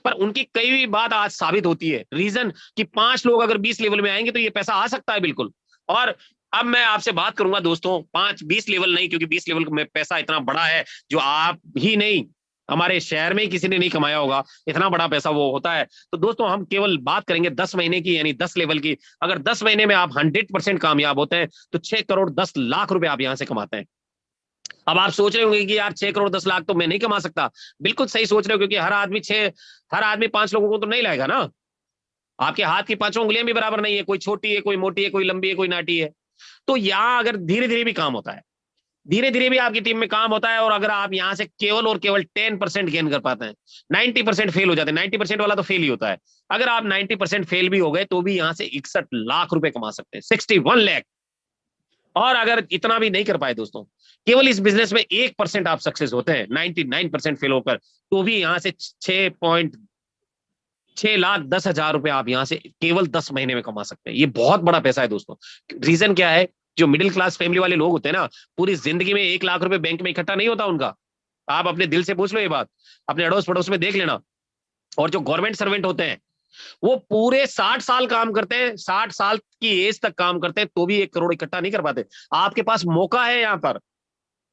पर उनकी कई भी बात आज साबित होती है। रीजन कि 5 लोग अगर 20 लेवल में आएंगे तो ये पैसा आ सकता है बिल्कुल। और अब मैं आपसे बात करूंगा दोस्तों, 5-20 लेवल नहीं, क्योंकि 20 लेवल में पैसा इतना बड़ा है जो आप ही नहीं, हमारे शहर में ही किसी ने नहीं कमाया होगा, इतना बड़ा पैसा वो होता है। तो दोस्तों हम केवल बात करेंगे 10 महीने की, यानी 10 लेवल की। अगर 10 महीने में आप 100% कामयाब होते हैं तो 6 करोड़ 10 लाख रुपए आप यहां से कमाते हैं। अब आप सोच रहे होंगे कि यार 6 करोड़ 10 लाख तो मैं नहीं कमा सकता। बिल्कुल सही सोच रहे हो, क्योंकि हर आदमी 5 लोगों को तो नहीं लाएगा ना। आपके हाथ की 5 उंगलियां भी बराबर नहीं है, कोई छोटी है, कोई मोटी है, कोई लंबी है, कोई नाटी है। तो यहाँ अगर धीरे धीरे भी काम होता है, धीरे धीरे भी आपकी टीम में काम होता है, और अगर आप यहाँ से केवल और केवल 10% गेन कर पाते हैं, 90% फेल हो जाते हैं, 90% वाला तो फेल ही होता है। अगर आप 90% फेल भी हो गए तो भी यहाँ से 61 लाख रुपए कमा सकते हैं, 61 लाख। और अगर इतना भी नहीं कर पाए दोस्तों, केवल इस बिजनेस में 1% आप सक्सेस होते हैं, 99% फेल होकर, तो भी यहाँ से 6,10,000 रुपए आप यहाँ से केवल 10 महीने में कमा सकते हैं। ये बहुत बड़ा पैसा है दोस्तों। रीजन क्या है? जो मिडिल क्लास फैमिली वाले लोग होते हैं ना, पूरी जिंदगी में 1 लाख रुपए बैंक में इकट्ठा नहीं होता उनका। आप अपने दिल से पूछ लो ये बात, अपने अड़ोस पड़ोस में देख लेना। और जो गवर्नमेंट सर्वेंट होते हैं, वो पूरे 60 साल काम करते हैं, 60 साल की एज तक काम करते हैं, तो भी 1 करोड़ इकट्ठा नहीं कर पाते। आपके पास मौका है यहाँ पर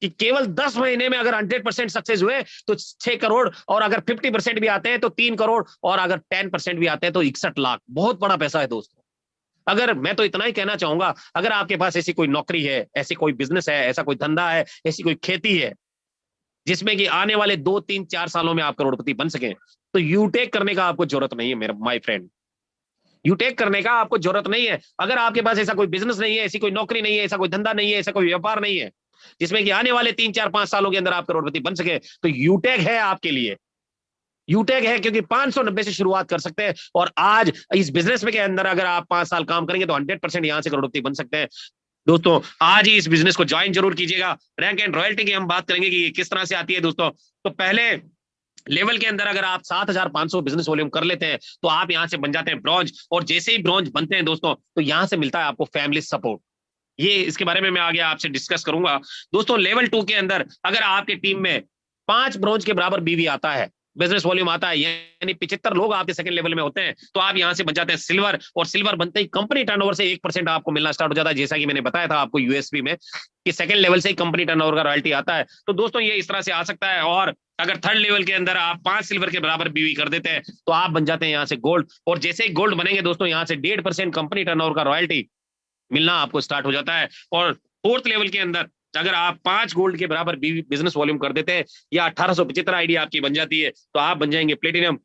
कि केवल 10 महीने में अगर 100% सक्सेस हुए तो 6 करोड़, और अगर 50% भी आते हैं तो 3 करोड़, और अगर 10% भी आते हैं तो 61 लाख। बहुत बड़ा पैसा है दोस्तों। अगर मैं तो इतना ही कहना चाहूंगा, अगर आपके पास ऐसी कोई नौकरी है, ऐसी कोई बिजनेस है, ऐसा कोई धंधा है, ऐसी कोई खेती है जिसमें कि आने वाले 2-3-4 सालों में आप करोड़पति बन सके, तो यूटेक करने का आपको जरूरत नहीं है मेरा माय फ्रेंड। यूटेक करने का आपको जरूरत नहीं है। अगर आपके पास ऐसा कोई बिजनेस नहीं है, ऐसी कोई नौकरी नहीं है, ऐसा कोई धंधा नहीं है, ऐसा कोई व्यापार नहीं है जिसमें कि आने वाले 3-4-5 सालों के अंदर आप करोड़पति बन सके, तो यूटेक है आपके लिए। यूटेक है, क्योंकि 590 से शुरुआत कर सकते हैं, और आज इस बिजनेस में के अंदर अगर आप 5 साल काम करेंगे तो 100% यहां से करोड़पति बन सकते हैं। दोस्तों आज ही इस बिजनेस को ज्वाइन जरूर कीजिएगा। रैंक एंड रॉयल्टी की हम बात करेंगे कि किस तरह से आती है दोस्तों। तो पहले लेवल के अंदर अगर आप 7,500 बिजनेस वॉल्यूम कर लेते हैं तो आप यहां से बन जाते हैं ब्रॉन्ज, और जैसे ही ब्रॉन्ज बनते हैं दोस्तों, तो यहां से मिलता है आपको फैमिली सपोर्ट। ये इसके बारे में मैं आगे आपसे डिस्कस करूंगा दोस्तों। लेवल 2 के अंदर अगर आपकी टीम में 5 ब्रॉन्ज के बराबर बीवी आता है, बिजनेस वॉल्यूम आता है, यानी 75 लोग आपके सेकंड लेवल में होते हैं, तो आप यहां से बन जाते हैं सिल्वर। और सिल्वर बनते ही कंपनी टर्नओवर से 1% आपको मिलना स्टार्ट हो जाता है, जैसा कि मैंने बताया था आपको यूएसपी में कि सेकंड लेवल से ही कंपनी टर्नओवर का रॉयल्टी आता है। तो दोस्तों ये इस तरह से आ सकता है। और अगर थर्ड लेवल के अंदर आप 5 सिल्वर के बराबर बीवी कर देते हैं तो आप बन जाते हैं यहाँ से गोल्ड। और जैसे ही गोल्ड बनेंगे दोस्तों, यहाँ से 1.5% कंपनी टर्नओवर का रॉयल्टी मिलना आपको स्टार्ट हो जाता है। और फोर्थ लेवल के अंदर अगर आप 5 गोल्ड के बराबर बिजनेस वॉल्यूम कर देते हैं, या 1875 आईडी आपकी बन जाती है, तो आप बन जाएंगे प्लेटिनम।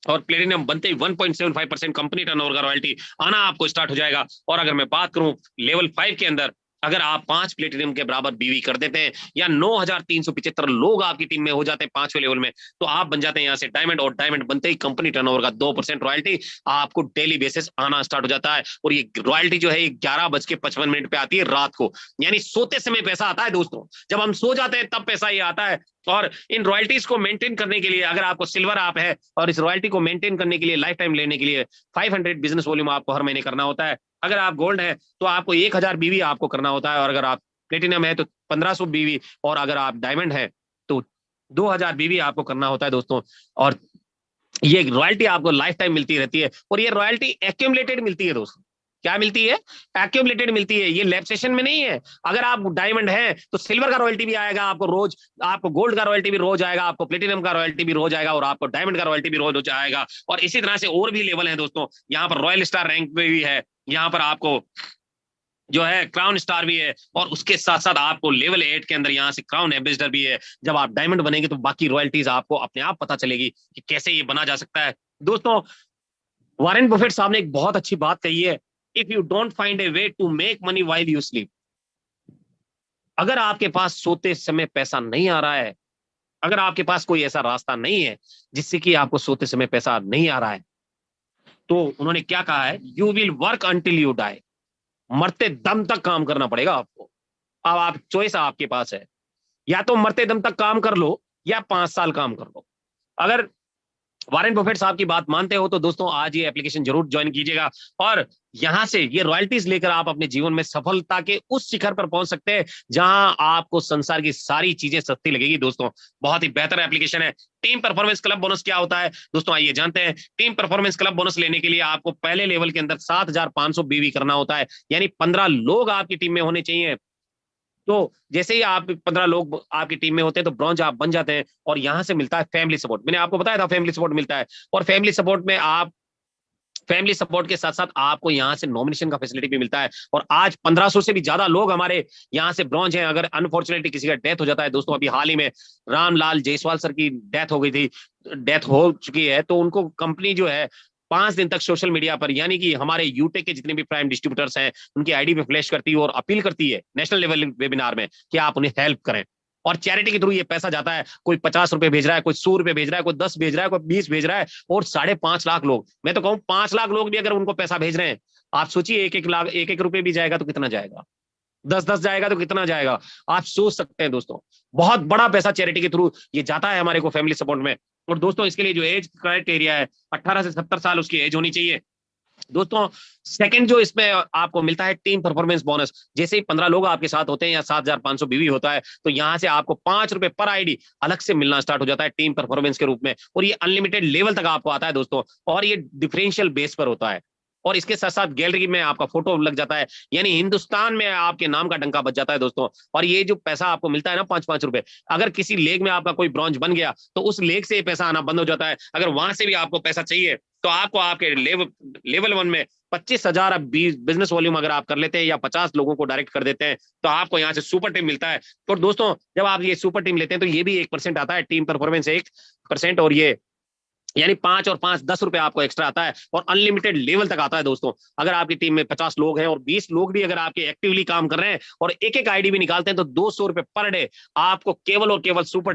और प्लेटिनम बनते ही 1.75% कंपनी टर्नओवर का रॉयल्टी आना आपको स्टार्ट हो जाएगा। और अगर मैं बात करूं लेवल 5 के अंदर, अगर आप 5 प्लेटिनम के बराबर बीवी कर देते हैं, या 9,375 लोग आपकी टीम में हो जाते हैं 5वें लेवल में, तो आप बन जाते हैं यहाँ से डायमंड। और डायमंड बनते ही कंपनी टर्नओवर का 2% रॉयल्टी आपको डेली बेसिस आना स्टार्ट हो जाता है। और ये रॉयल्टी जो है 11:55 पे आती है रात को, यानी सोते समय पैसा आता है दोस्तों। जब हम सो जाते हैं तब पैसा ये आता है। और इन रॉयल्टीज को मेंटेन करने के लिए, अगर आपको सिल्वर आप है और इस रॉयल्टी को मेंटेन करने के लिए, लाइफ टाइम लेने के लिए 500 बिजनेस वॉल्यूम आपको हर महीने करना होता है। अगर आप गोल्ड है तो आपको 1,000 बीवी आपको करना होता है, और अगर आप प्लेटिनम है तो 1500 बीवी, और अगर आप डायमंड है तो 2,000 बीवी आपको करना होता है दोस्तों। और ये रॉयल्टी आपको लाइफ टाइम मिलती रहती है, और ये रॉयल्टी एक्यूमुलेटेड मिलती है दोस्तों। क्या मिलती है? एक्यूमुलेटेड मिलती है, ये लैब सेशन में नहीं है। अगर आप डायमंड है तो सिल्वर का रॉयल्टी भी आएगा आपको रोज, आपको गोल्ड का रॉयल्टी भी रोज आएगा, आपको प्लेटिनम का रॉयल्टी भी रोज आएगा, और आपको डायमंड का रॉयल्टी भी रोज आएगा। और इसी तरह से और भी लेवल है दोस्तों। यहाँ पर रॉयल स्टार रैंक पे भी है, यहाँ पर आपको जो है क्राउन स्टार भी है, और उसके साथ साथ आपको लेवल 8 के अंदर यहाँ से क्राउन एम्बेसडर भी है। जब आप डायमंड बनेंगे तो बाकी रॉयल्टीज आपको अपने आप पता चलेगी कि कैसे ये बना जा सकता है दोस्तों। वॉरेन बफेट साहब ने एक बहुत अच्छी बात कही है, if you don't find a way to make money while you sleep, अगर आपके पास सोते समय पैसा नहीं आ रहा है, अगर आपके पास कोई ऐसा रास्ता नहीं है जिससे कि आपको सोते समय पैसा नहीं आ रहा है, तो उन्होंने क्या कहा है, you will work until you die, मरते दम तक काम करना पड़ेगा आपको। अब आप चॉइस आपके पास है, या तो मरते दम तक काम कर लो या 5 साल काम कर लो। अगर वॉरेन बफेट साहब की बात मानते हो तो दोस्तों आज ये एप्लीकेशन जरूर ज्वाइन कीजिएगा, और यहां से ये रॉयल्टीज लेकर आप अपने जीवन में सफलता के उस शिखर पर पहुंच सकते हैं जहां आपको संसार की सारी चीजें सस्ती लगेगी। दोस्तों बहुत ही बेहतर एप्लीकेशन है। टीम परफॉर्मेंस क्लब बोनस क्या होता है दोस्तों, आइए जानते हैं। टीम परफॉर्मेंस क्लब बोनस लेने के लिए आपको पहले लेवल के अंदर 7,500 बीवी करना होता है, यानी 15 लोग आपकी टीम में होने चाहिए। तो जैसे ही आप 15 लोग आपकी टीम में होते हैं तो ब्रॉन्ज आप बन जाते हैं, और यहां से मिलता है फैमिली सपोर्ट। मैंने आपको बताया था फैमिली सपोर्ट मिलता है, और फैमिली सपोर्ट में आप फैमिली सपोर्ट के साथ साथ आपको यहाँ से नॉमिनेशन का फैसिलिटी भी मिलता है। और आज 1500 से भी ज्यादा लोग हमारे यहाँ से ब्रॉन्ज हैं। अगर अनफॉर्चुनेटली किसी का डेथ हो जाता है दोस्तों, अभी हाल ही में रामलाल जायसवाल सर की डेथ हो गई थी, डेथ हो चुकी है, तो उनको कंपनी जो है 5 दिन तक सोशल मीडिया पर, यानी कि हमारे यूटेक के जितने भी प्राइम डिस्ट्रीब्यूटर्स हैं उनकी आईडी पे फ्लैश करती है और अपील करती है नेशनल लेवल वेबिनार में कि आप उन्हें हेल्प करें। और चैरिटी के थ्रू ये पैसा जाता है, कोई 50 रुपए भेज रहा है, कोई 100 रुपए भेज रहा है, कोई 10 भेज रहा है, कोई 20 भेज रहा है, और 5.5 लाख लोग, मैं तो कहूँ 5 लाख लोग भी अगर उनको पैसा भेज रहे हैं, आप सोचिए 1-1 लाख 1-1 रुपए भी जाएगा तो कितना जाएगा, 10-10 जाएगा तो कितना जाएगा, आप सोच सकते हैं दोस्तों। बहुत बड़ा पैसा चैरिटी के थ्रू ये जाता है हमारे को फैमिली सपोर्ट में। और दोस्तों इसके लिए जो एज क्राइटेरिया है, 18 से 70 साल उसकी एज होनी चाहिए। दोस्तों सेकंड जो इसमें आपको मिलता है टीम परफॉर्मेंस बोनस, जैसे ही 15 लोग आपके साथ होते हैं या 7,500 बीवी होता है, तो यहां से आपको 5 रुपए पर आईडी अलग से मिलना स्टार्ट हो जाता है टीम परफॉर्मेंस के रूप में, और ये अनलिमिटेड लेवल तक आपको आता है दोस्तों, और ये डिफरेंशियल बेस पर होता है। और इसके साथ साथ गैलरी में आपका फोटो लग जाता है, यानी हिंदुस्तान में आपके नाम का डंका बज जाता है दोस्तों। और ये जो पैसा आपको मिलता है ना 5-5 रुपए, अगर किसी लेग में आपका कोई ब्रॉन्ज बन गया तो उस लेग से पैसा आना बंद हो जाता है। अगर वहां से भी आपको पैसा चाहिए तो आपको आपके लेवल 1 में 25,000 बिजनेस वॉल्यूम अगर आप कर लेते हैं या 50 लोगों को डायरेक्ट कर देते हैं तो आपको यहाँ से सुपर टीम मिलता है। और दोस्तों जब आप ये सुपर टीम लेते हैं तो ये भी 1% आता है, टीम परफॉर्मेंस 1%, और ये यानी 5 और 5 10 रुपए आपको एक्स्ट्रा आता है, और अनलिमिटेड लेवल तक आता है दोस्तों। अगर आपकी टीम में 50 लोग हैं और 20 लोग भी अगर आपके एक्टिवली काम कर रहे हैं और एक आईडी भी निकालते हैं तो 200 रुपए पर डे आपको केवल और केवल सुपर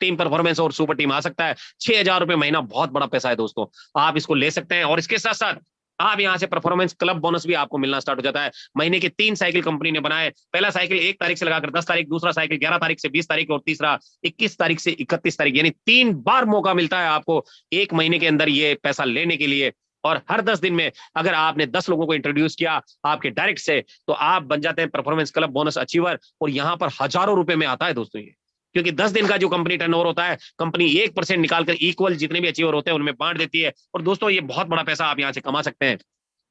टीम परफॉर्मेंस और सुपर टीम आ सकता है। 6,000 रुपए महीना बहुत बड़ा पैसा है दोस्तों, आप इसको ले सकते हैं। और इसके साथ साथ आप यहाँ से परफॉर्मेंस क्लब बोनस भी आपको मिलना स्टार्ट हो जाता है। महीने के 3 साइकिल कंपनी ने बनाए, पहला साइकिल 1 तारीख से लगाकर 10 तारीख, दूसरा साइकिल 11 तारीख से 20 तारीख, और तीसरा 21 तारीख से 31 तारीख, यानी 3 बार मौका मिलता है आपको 1 महीने के अंदर ये पैसा लेने के लिए। और हर 10 दिन में अगर आपने 10 लोगों को इंट्रोड्यूस किया आपके डायरेक्ट से, तो आप बन जाते हैं परफॉर्मेंस क्लब बोनस अचीवर, और यहाँ पर हजारों रुपए में आता है दोस्तों ये, क्योंकि 10 दिन का जो कंपनी टर्नओवर होता है, कंपनी 1% निकालकर इक्वल जितने भी अचीवर होते हैं उनमें बांट देती है। और दोस्तों ये बहुत बड़ा पैसा आप यहाँ से कमा सकते हैं।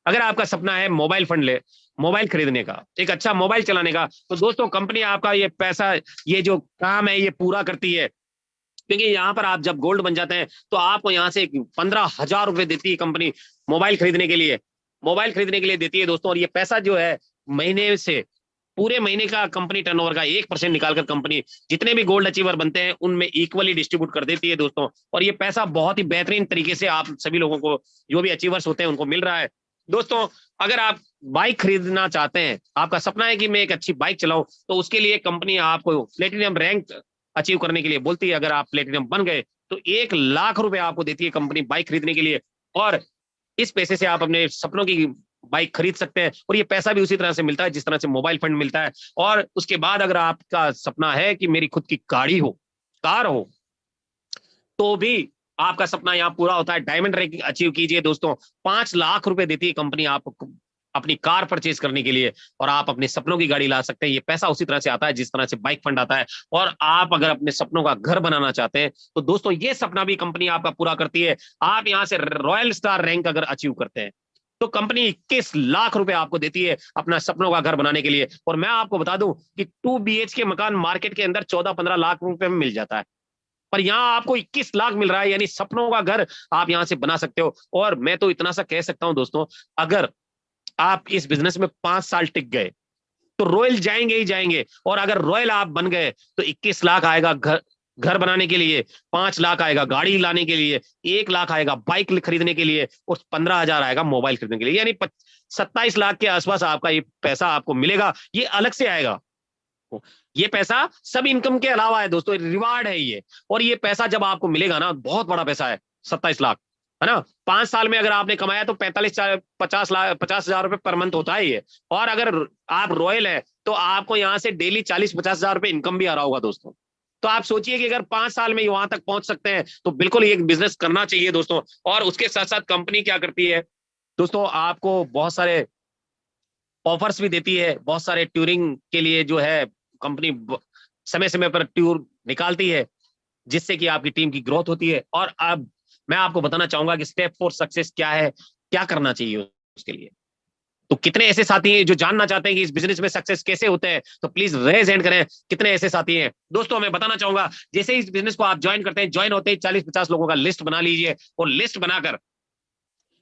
अगर आपका सपना है मोबाइल फंड ले मोबाइल खरीदने का, एक अच्छा मोबाइल चलाने का, तो दोस्तों कंपनी आपका ये पैसा, ये जो काम है ये पूरा करती है। क्योंकि यहाँ पर आप जब गोल्ड बन जाते हैं तो आपको यहाँ से 15,000 रुपए देती है कंपनी मोबाइल खरीदने के लिए, देती है दोस्तों। और ये पैसा जो है महीने से, पूरे महीने का कंपनी टर्नओवर का 1% निकालकर कंपनी जितने भी गोल्ड अचीवर बनते हैं उनमें इक्वली डिस्ट्रीब्यूट कर देती है दोस्तों। और ये पैसा बहुत ही बेहतरीन तरीके से आप सभी लोगों को, जो भी अचीवर्स होते हैं, उनको मिल रहा है दोस्तों। अगर आप बाइक खरीदना चाहते हैं, आपका सपना है कि मैं एक अच्छी बाइक चलाऊं, तो उसके लिए कंपनी आपको प्लेटिनम रैंक अचीव करने के लिए बोलती है। अगर आप प्लेटिनम बन गए तो 1 लाख रुपए आपको देती है कंपनी बाइक खरीदने के लिए, और इस पैसे से आप अपने सपनों की बाइक खरीद सकते हैं। और ये पैसा भी उसी तरह से मिलता है जिस तरह से मोबाइल फंड मिलता है। और उसके बाद अगर आपका सपना है कि मेरी खुद की गाड़ी हो, कार हो, तो भी आपका सपना यहाँ पूरा होता है। डायमंड रैंकिंग अचीव कीजिए दोस्तों, 5 लाख रुपए देती है कंपनी आपको अपनी कार परचेज करने के लिए, और आप अपने सपनों की गाड़ी ला सकते हैं। ये पैसा उसी तरह से आता है जिस तरह से बाइक फंड आता है। और आप अगर अपने सपनों का घर बनाना चाहते हैं तो दोस्तों ये सपना भी कंपनी आपका पूरा करती है। आप यहाँ से रॉयल स्टार रैंक अगर अचीव करते हैं तो कंपनी 21 लाख रुपए आपको देती है अपना सपनों का घर बनाने के लिए। और मैं आपको बता दूं कि 2 BHK मकान मार्केट के अंदर 14-15 लाख रुपए में मिल जाता है, पर यहाँ आपको 21 लाख मिल रहा है, यानी सपनों का घर आप यहाँ से बना सकते हो। और मैं तो इतना सा कह सकता हूं दोस्तों, अगर आप इस बिजनेस में 5 साल टिक गए तो रॉयल जाएंगे ही जाएंगे। और अगर रॉयल आप बन गए तो 21 लाख आएगा घर बनाने के लिए, 5 लाख आएगा गाड़ी लाने के लिए, 1 लाख आएगा बाइक खरीदने के लिए, और 15,000 आएगा मोबाइल खरीदने के लिए, यानी 27 लाख के आसपास आपका ये पैसा आपको मिलेगा। ये अलग से आएगा, ये पैसा सब इनकम के अलावा है दोस्तों, रिवार्ड है ये। और ये पैसा जब आपको मिलेगा ना, बहुत बड़ा पैसा है 27 लाख, है ना। 5 साल में अगर आपने कमाया तो 50 हजार रुपए पर मंथ होता है ये। और अगर आप रॉयल है तो आपको यहाँ से डेली 40-50 हजार रुपए इनकम भी आ रहा होगा दोस्तों। तो आप सोचिए कि अगर 5 साल में वहां तक पहुंच सकते हैं तो बिल्कुल ये बिजनेस करना चाहिए दोस्तों। और उसके साथ साथ कंपनी क्या करती है दोस्तों, आपको बहुत सारे ऑफर्स भी देती है, बहुत सारे टूरिंग के लिए जो है कंपनी समय समय पर टूर निकालती है, जिससे कि आपकी टीम की ग्रोथ होती है। और अब मैं आपको बताना चाहूंगा कि स्टेप फॉर सक्सेस क्या है, क्या करना चाहिए उसके लिए। तो कितने ऐसे साथी हैं जो जानना चाहते हैं कि इस बिजनेस में सक्सेस कैसे होते हैं, तो प्लीज रेज हैंड करें। कितने ऐसे साथी हैं दोस्तों, मैं बताना चाहूंगा जैसे इस बिजनेस को आप ज्वाइन करते हैं, ज्वाइन होते ही 40-50 लोगों का लिस्ट बना लीजिए और लिस्ट बनाकर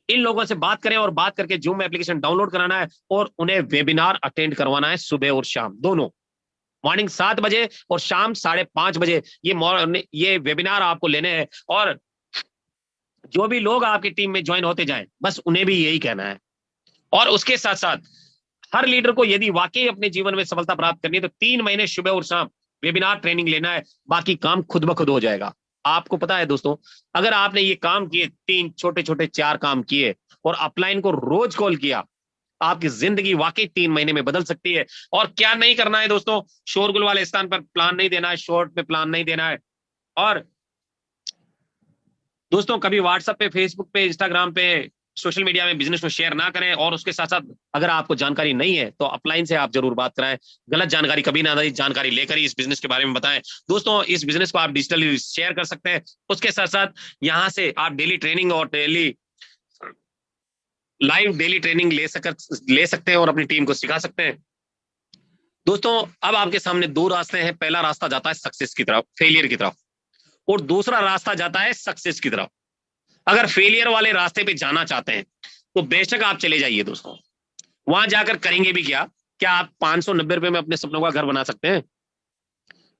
इन लोगों से बात करें और बात करके जूम एप्लीकेशन डाउनलोड कराना है और उन्हें वेबिनार अटेंड करवाना है सुबह और शाम दोनों, मॉर्निंग 7 बजे और शाम 5:30 बजे। ये वेबिनार आपको लेने हैं और जो भी लोग आपकी टीम में ज्वाइन होते जाएं बस उन्हें भी यही कहना है। और उसके साथ साथ हर लीडर को यदि वाकई अपने जीवन में सफलता प्राप्त करनी है तो 3 महीने सुबह और शाम वेबिनार ट्रेनिंग लेना है, बाकी काम खुद ब खुद हो जाएगा। आपको पता है दोस्तों, अगर आपने ये काम किए, 3 छोटे छोटे 4 काम किए और अपलाइन को रोज कॉल किया, आपकी जिंदगी वाकई 3 महीने में बदल सकती है। और क्या नहीं करना है दोस्तों, शोरगुल वाले स्थान पर प्लान नहीं देना है, शॉर्ट पे प्लान नहीं देना है। और दोस्तों कभी व्हाट्सएप पे, फेसबुक पे, इंस्टाग्राम पे, सोशल मीडिया में बिजनेस को शेयर ना करें। और उसके साथ साथ अगर आपको जानकारी नहीं है तो अपलाइन से आप जरूर बात कराएं, गलत जानकारी कभी ना दें, जानकारी लेकर ही इस बिजनेस के बारे में बताएं। दोस्तों इस बिजनेस को आप डिजिटली शेयर कर सकते हैं। उसके साथ साथ यहाँ से आप डेली ट्रेनिंग और डेली ट्रेनिंग ले सकते हैं और अपनी टीम को सिखा सकते हैं। दोस्तों अब आपके सामने 2 रास्ते हैं, पहला रास्ता जाता है सक्सेस की तरफ, फेलियर की तरफ, और दूसरा रास्ता जाता है सक्सेस की तरफ। अगर फेलियर वाले रास्ते पे जाना चाहते हैं तो बेशक आप चले जाइए दोस्तों, वहां जाकर करेंगे भी क्या आप 590 रुपए में अपने सपनों का घर बना सकते हैं?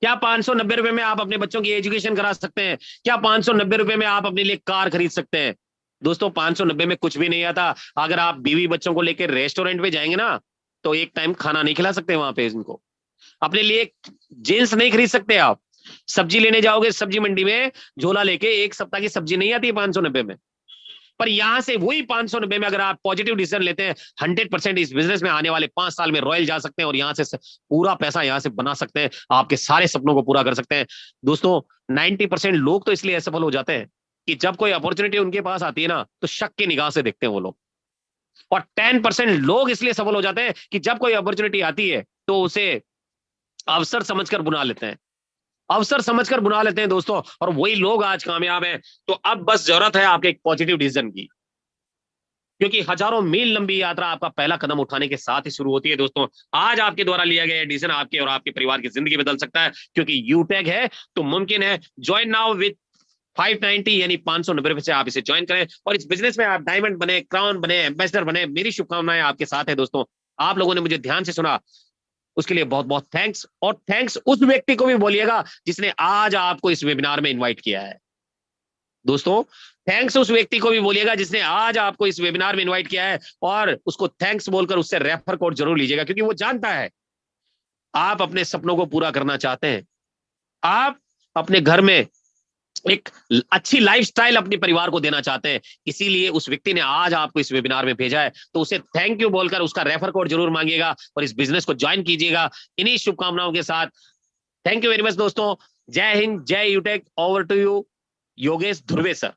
क्या 590 रुपए में आप अपने बच्चों की एजुकेशन करा सकते हैं? क्या 590 रुपए में आप अपने लिए कार खरीद सकते हैं? दोस्तों 590 में कुछ भी नहीं आता। अगर आप बीवी बच्चों को लेकर रेस्टोरेंट पे जाएंगे ना तो एक टाइम खाना नहीं खिला सकते वहां पे इनको, अपने लिए जींस नहीं खरीद सकते आप, सब्जी लेने जाओगे सब्जी मंडी में झोला लेके, 1 सप्ताह की सब्जी नहीं आती है 590 में। पर यहां से वही 590 में अगर आप पॉजिटिव डिसीजन लेते हैं, 100% इस बिजनेस में आने वाले 5 साल में रॉयल जा सकते हैं और यहां से पूरा पैसा यहां से बना सकते हैं, आपके सारे सपनों को पूरा कर सकते हैं। दोस्तों 90% लोग तो इसलिए असफल हो जाते हैं कि जब कोई अपॉर्चुनिटी उनके पास आती है ना तो शक की निगाह से देखते हैं वो लोग। और 10% लोग इसलिए सफल हो जाते हैं कि जब कोई अपॉर्चुनिटी आती है तो उसे अवसर समझकर बुला लेते हैं, अवसर समझकर बुला लेते हैं दोस्तों, और वही लोग आज कामयाब हैं। तो अब बस जरूरत है आपके एक पॉजिटिव डिसीजन की, क्योंकि हजारों मील लंबी यात्रा आपका पहला कदम उठाने के साथ ही शुरू होती है दोस्तों। आज आपके द्वारा लिया गया डिसीजन आपके और आपके परिवार की जिंदगी बदल सकता है, क्योंकि यूटैग है तो मुमकिन है। ज्वाइन नाउ विद 590 यानी 590 से आप इसे ज्वाइन करें और इस बिजनेस में आप डायमंड बने, क्राउन बने, एम्बेसडर बने। मेरी शुभकामनाएं आपके साथ है दोस्तों। आप लोगों ने मुझे ध्यान से सुना, उसके लिए बहुत बहुत थैंक्स। और थैंक्स उस व्यक्ति को भी बोलिएगा जिसने आज आपको इस वेबिनार में इनवाइट किया है दोस्तों। थैंक्स उस व्यक्ति को भी बोलिएगा जिसने आज आपको इस वेबिनार में इनवाइट किया है, और उसको थैंक्स बोलकर उससे रेफर कोड जरूर लीजिएगा, क्योंकि वो जानता है आप अपने सपनों को पूरा करना चाहते हैं, आप अपने घर में एक अच्छी लाइफस्टाइल अपने परिवार को देना चाहते हैं, इसीलिए उस व्यक्ति ने आज आपको इस वेबिनार में भेजा है। तो उसे थैंक यू बोलकर उसका रेफर कोड जरूर मांगिएगा और इस बिजनेस को ज्वाइन कीजिएगा इन्हीं शुभकामनाओं के साथ। थैंक यू वेरी मच दोस्तों। जय हिंद, जय Utech. Over to you Yogesh Dhurve sir.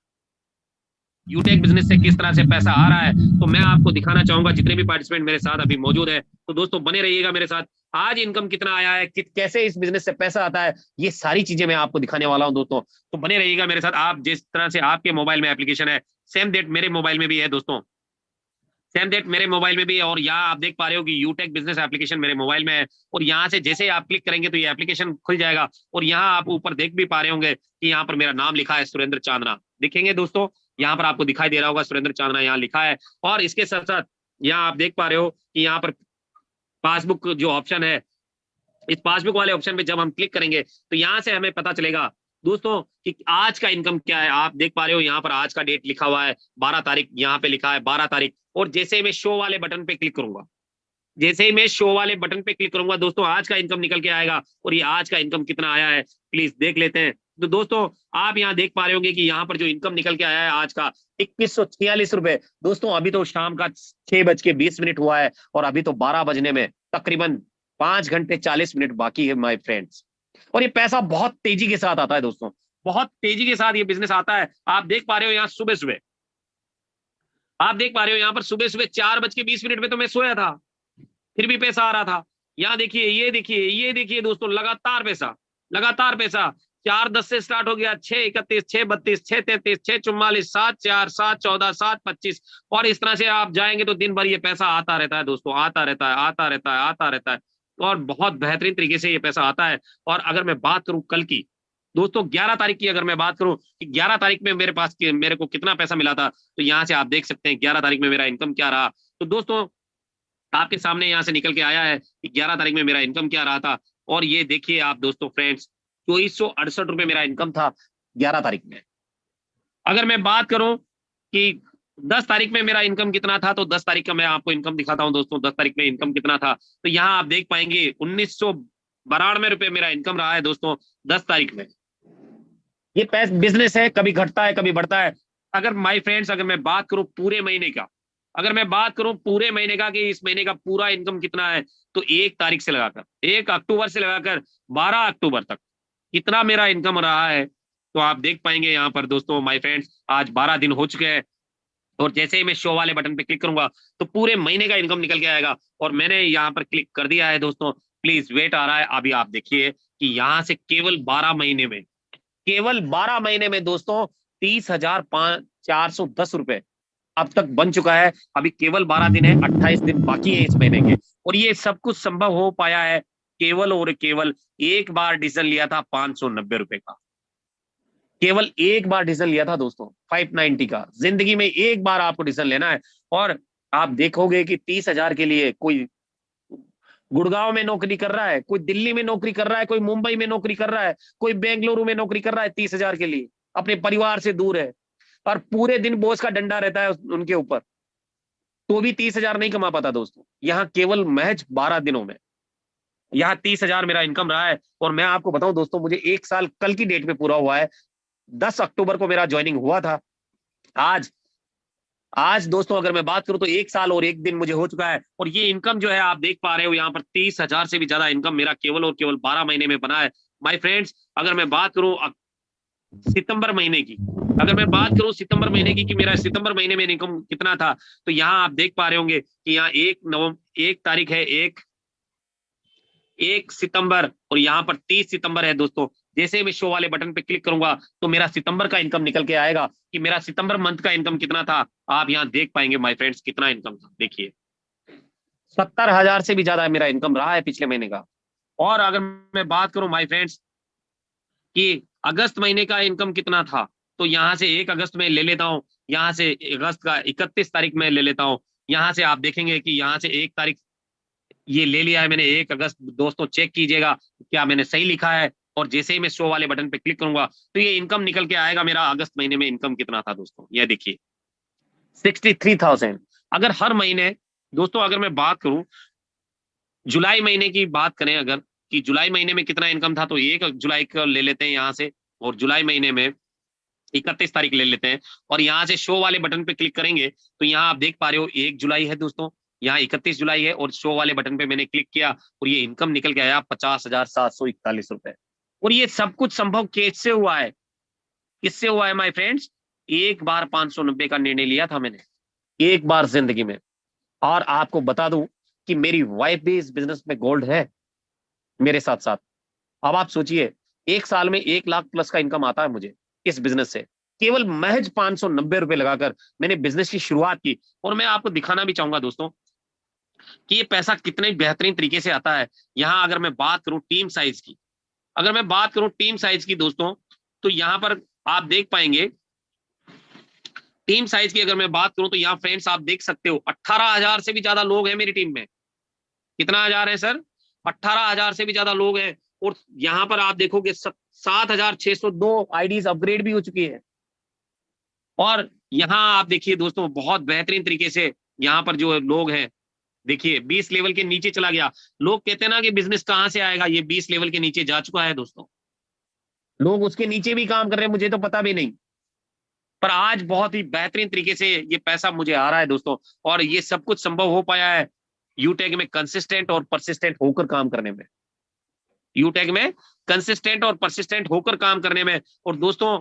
Utech business से किस तरह से पैसा आ रहा है तो मैं आपको दिखाना चाहूंगा, जितने भी पार्टिसिपेंट मेरे साथ अभी मौजूद है। तो दोस्तों बने रहिएगा मेरे साथ। आज इनकम कितना आया है, कैसे इस बिजनेस से पैसा आता है, ये सारी चीजें मैं आपको दिखाने वाला हूं दोस्तों। तो बने रहिएगा मेरे साथ। आप जिस तरह से आपके मोबाइल में एप्लीकेशन है, सेम डेट मेरे मोबाइल में भी है दोस्तों, सेम डेट मेरे मोबाइल में भी है। और यहाँ आप देख पा रहे हो कि यूटेक बिजनेस एप्लीकेशन मेरे मोबाइल में है, और यहाँ से जैसे आप क्लिक करेंगे तो ये एप्लीकेशन खुल जाएगा। और यहाँ आप ऊपर देख भी पा रहे होंगे कि यहाँ पर मेरा नाम लिखा है सुरेंद्र चांदना, दिखेंगे दोस्तों, यहाँ पर आपको दिखाई दे रहा होगा सुरेंद्र चांदना यहाँ लिखा है। और इसके साथ साथ यहाँ आप देख पा रहे हो कि यहाँ पर पासबुक जो ऑप्शन है, इस पासबुक वाले ऑप्शन पे जब हम क्लिक करेंगे तो यहाँ से हमें पता चलेगा दोस्तों कि आज का इनकम क्या है। आप देख पा रहे हो यहाँ पर आज का डेट लिखा हुआ है 12 तारीख, यहाँ पे लिखा है 12 तारीख। और जैसे ही मैं शो वाले बटन पे क्लिक करूंगा, जैसे ही मैं शो वाले बटन पे क्लिक करूंगा दोस्तों, आज का इनकम निकल के आएगा। और ये आज का इनकम कितना आया है प्लीज देख लेते हैं तो दोस्तों आप यहाँ देख पा रहे होंगे कि यहाँ पर जो इनकम निकल के आया है आज का 2146 रुपए। दोस्तों अभी तो शाम का 6:20 हुआ है और अभी तो 12 बजने में तकरीबन 5 घंटे 40 मिनट बाकी है माय फ्रेंड्स। और ये पैसा बहुत तेजी के साथ आता है दोस्तों, बहुत तेजी के साथ ये बिजनेस आता है। आप देख पा रहे हो यहाँ सुबह सुबह, आप देख पा रहे हो यहाँ पर सुबह सुबह 4:20 में तो मैं सोया था, फिर भी पैसा आ रहा था। यहाँ देखिए, ये देखिए दोस्तों, लगातार पैसा, लगातार पैसा। 4:10 से स्टार्ट हो गया, 6:31, 6:32, 6:33, 6:44, 7:04, 7:14, 7:25 और इस तरह से आप जाएंगे तो दिन भर ये पैसा आता रहता है दोस्तों, आता रहता है, आता रहता है, आता रहता है और बहुत बेहतरीन तरीके से ये पैसा आता है। और अगर मैं बात करूं कल की दोस्तों, 11 तारीख की अगर मैं बात करूं कि 11 तारीख में मेरे को कितना पैसा मिला था, तो यहाँ से आप देख सकते हैं 11 तारीख में मेरा इनकम क्या रहा। तो दोस्तों आपके सामने यहाँ से निकल के आया है कि 11 तारीख में मेरा इनकम क्या रहा था। और ये देखिए आप दोस्तों फ्रेंड्स, 2468 रुपए मेरा इनकम था 11 तारीख में। अगर मैं बात करूं कि 10 तारीख में मेरा इनकम कितना था, तो 10 तारीख का मैं आपको इनकम दिखाता हूं दोस्तों। 10 तारीख में इनकम कितना था, तो यहाँ आप देख पाएंगे 1992 रुपए मेरा इनकम रहा है दोस्तों 10 तारीख में। ये पैसा बिजनेस है, कभी घटता है कभी बढ़ता है। अगर माय फ्रेंड्स, अगर मैं बात करूं पूरे महीने का, अगर मैं बात करूं पूरे महीने का कि इस महीने का पूरा इनकम कितना है, तो 1 तारीख से लगाकर 1 अक्टूबर से लगाकर 12 अक्टूबर तक कितना मेरा इनकम रहा है, तो आप देख पाएंगे यहाँ पर दोस्तों माय फ्रेंड्स, आज 12 दिन हो चुके हैं। और जैसे ही मैं शो वाले बटन पे क्लिक करूंगा तो पूरे महीने का इनकम निकल के आएगा। और मैंने यहाँ पर क्लिक कर दिया है दोस्तों, प्लीज वेट आ रहा है। अभी आप देखिए कि यहाँ से केवल 12 महीने में, केवल 12 महीने में दोस्तों 30,410 रुपए अब तक बन चुका है। अभी केवल 12 दिन है, 28 दिन बाकी है इस महीने के। और ये सब कुछ संभव हो पाया है केवल और केवल एक बार डिसीजन लिया था 590 रुपए का। केवल एक बार डिसीजन लिया था दोस्तों 590 का। जिंदगी में एक बार आपको डिसीजन लेना है और आप देखोगे कि 30,000 के लिए कोई गुड़गांव में नौकरी कर रहा है, कोई दिल्ली में नौकरी कर रहा है, कोई मुंबई में नौकरी कर रहा है, कोई बेंगलुरु में नौकरी कर रहा है 30,000 के लिए, अपने परिवार से दूर है और पूरे दिन बॉस का डंडा रहता है उनके ऊपर, तो भी 30,000 नहीं कमा पाता दोस्तों। यहाँ केवल महज 12 दिनों में यहाँ 30,000 मेरा इनकम रहा है। और मैं आपको बताऊं दोस्तों, मुझे 1 साल कल की डेट में पूरा हुआ है। 10 अक्टूबर को मेरा ज्वाइनिंग हुआ था। आज आज दोस्तों अगर मैं बात करूं तो 1 साल और 1 दिन मुझे हो चुका है। और ये इनकम जो है आप देख पा रहे हो यहाँ पर 30,000 से भी ज्यादा इनकम मेरा केवल और केवल 12 महीने में बना है माय फ्रेंड्स। अगर मैं बात करूं सितंबर महीने की, अगर मैं बात करूं सितंबर महीने की कि मेरा सितंबर महीने में इनकम कितना था, तो यहाँ आप देख पा रहे होंगे कि यहाँ 1 तारीख है, 1 सितंबर और यहाँ पर 30 सितंबर है दोस्तों। जैसे मैं शो वाले बटन पे क्लिक करूंगा तो मेरा सितंबर का इनकम निकल के आएगा कि मेरा सितंबर मंथ का इनकम कितना था। आप यहाँ देख पाएंगे माय फ्रेंड्स कितना इनकम था। देखिए 70,000 से भी ज्यादा मेरा इनकम रहा है पिछले महीने का। और अगर मैं बात करूं माय फ्रेंड्स कि अगस्त महीने का इनकम कितना था, तो यहाँ से 1 अगस्त में ले लेता हूँ, यहाँ से अगस्त का 31 तारीख में ले लेता हूँ। यहाँ से आप देखेंगे कि यहाँ से 1 तारीख ये ले लिया है मैंने 1 अगस्त। दोस्तों चेक कीजिएगा क्या मैंने सही लिखा है। और जैसे ही मैं शो वाले बटन पे क्लिक करूंगा तो ये इनकम निकल के आएगा मेरा अगस्त महीने में इनकम कितना था दोस्तों। ये देखिए 63,000। अगर हर महीने दोस्तों, अगर मैं बात करूं जुलाई महीने की बात करें, अगर कि जुलाई महीने में कितना इनकम था, तो 1 जुलाई को ले लेते हैं यहाँ से और जुलाई महीने में 31 तारीख ले लेते हैं। और यहाँ से शो वाले बटन पे क्लिक करेंगे तो यहाँ आप देख पा रहे हो 1 जुलाई है दोस्तों, यहाँ 31 जुलाई है और शो वाले बटन पे मैंने क्लिक किया और ये इनकम निकल के आया 50,741 रुपए। और ये सब कुछ संभव कैसे हुआ है, किससे हुआ है माय फ्रेंड्स? एक बार 590 का निर्णय लिया था मैंने, एक बार जिंदगी में। और आपको बता दूं कि मेरी वाइफ भी इस बिजनेस में गोल्ड है मेरे साथ साथ। अब आप सोचिए 1 साल में 1 लाख प्लस का इनकम आता है मुझे इस बिजनेस से। केवल महज 590 रुपए लगाकर मैंने बिजनेस की शुरुआत की। और मैं आपको दिखाना भी चाहूंगा दोस्तों कि ये पैसा कितने बेहतरीन तरीके से आता है। यहाँ अगर मैं बात करूं टीम साइज की, अगर मैं बात करूं टीम साइज की दोस्तों, तो यहाँ पर आप देख पाएंगे टीम साइज की अगर मैं बात करूं तो यहाँ फ्रेंड्स आप देख सकते हो 18,000 से भी ज्यादा लोग हैं मेरी टीम में। कितना हजार है सर? 18,000 से भी ज्यादा लोग हैं। और यहाँ पर आप देखोगे 7,602 आईडीज अपग्रेड भी हो चुकी है। और यहाँ आप देखिए दोस्तों बहुत बेहतरीन तरीके से यहाँ पर जो लोग हैं, देखिए 20 लेवल के नीचे चला गया। लोग कहते हैं ना कि बिजनेस कहाँ से आएगा, ये 20 लेवल के नीचे जा चुका है दोस्तों। लोग उसके नीचे भी काम कर रहे हैं, मुझे तो पता भी नहीं। पर आज बहुत ही बेहतरीन तरीके से ये पैसा मुझे आ रहा है दोस्तों, और ये सब कुछ संभव हो पाया है यूटेक में कंसिस्टेंट और परसिस्टेंट होकर काम करने में। यूटेक में कंसिस्टेंट और परसिस्टेंट होकर काम करने में। और दोस्तों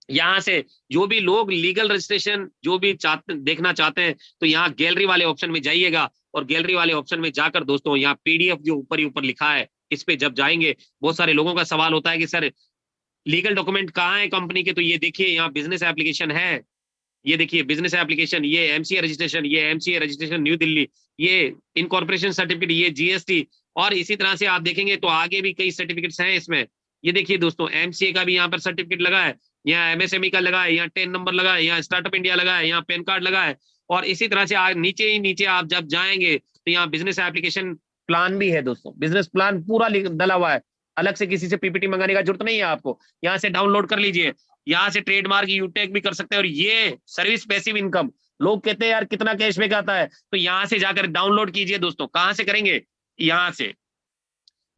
यहाँ से जो भी लोग लीगल रजिस्ट्रेशन जो भी देखना चाहते हैं, तो यहाँ गैलरी वाले ऑप्शन में जाइएगा, और गैलरी वाले ऑप्शन में जाकर दोस्तों यहाँ पीडीएफ जो ऊपर ही ऊपर लिखा है, इस पे जब जाएंगे, बहुत सारे लोगों का सवाल होता है कि सर लीगल डॉक्यूमेंट कहाँ है कंपनी के, तो ये देखिए यहाँ बिजनेस एप्लीकेशन है, ये देखिए बिजनेस एप्लीकेशन, ये एमसीए रजिस्ट्रेशन, ये एमसीए रजिस्ट्रेशन न्यू दिल्ली, ये इनकॉर्पोरेशन सर्टिफिकेट, ये जीएसटी, और इसी तरह से आप देखेंगे तो आगे भी कई सर्टिफिकेट्स हैं इसमें। ये देखिए दोस्तों एमसीए का भी यहाँ पर सर्टिफिकेट लगा है, यहाँ एमएसएमई का लगा है, यहाँ 10 नंबर लगा है, यहाँ स्टार्टअप इंडिया लगा है, यहाँ पैन कार्ड लगा है, और इसी तरह से नीचे ही नीचे आप जब जाएंगे तो यहाँ बिजनेस एप्लीकेशन प्लान भी है दोस्तों, बिजनेस प्लान पूरा डला हुआ है, अलग से किसी से पीपीटी मंगाने का जरूरत नहीं है आपको, यहाँ से डाउनलोड कर लीजिए, यहाँ से ट्रेडमार्क यूटेक भी कर सकते हैं। और ये सर्विस पैसिव इनकम, लोग कहते हैं यार कितना कैशबैक आता है, तो यहाँ से जाकर डाउनलोड कीजिए दोस्तों। कहाँ से करेंगे? यहाँ से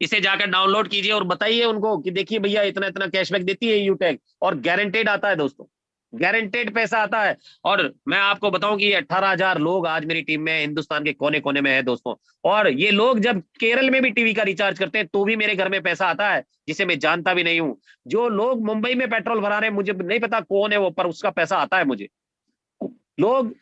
इसे जाकर डाउनलोड कीजिए और बताइए उनको कि देखिए भैया इतना इतना कैशबैक देती है यूटेक, और गारंटेड आता है दोस्तों, गारंटेड पैसा आता है। और मैं आपको बताऊं कि 18,000 लोग आज मेरी टीम में हिंदुस्तान के कोने कोने में है दोस्तों, और ये लोग जब केरल में भी टीवी का रिचार्ज करते हैं तो भी मेरे घर में पैसा आता है, जिसे मैं जानता भी नहीं हूं। जो लोग मुंबई में पेट्रोल भरा रहे हैं, मुझे नहीं पता कौन है वो, पर उसका पैसा आता है मुझे। लोग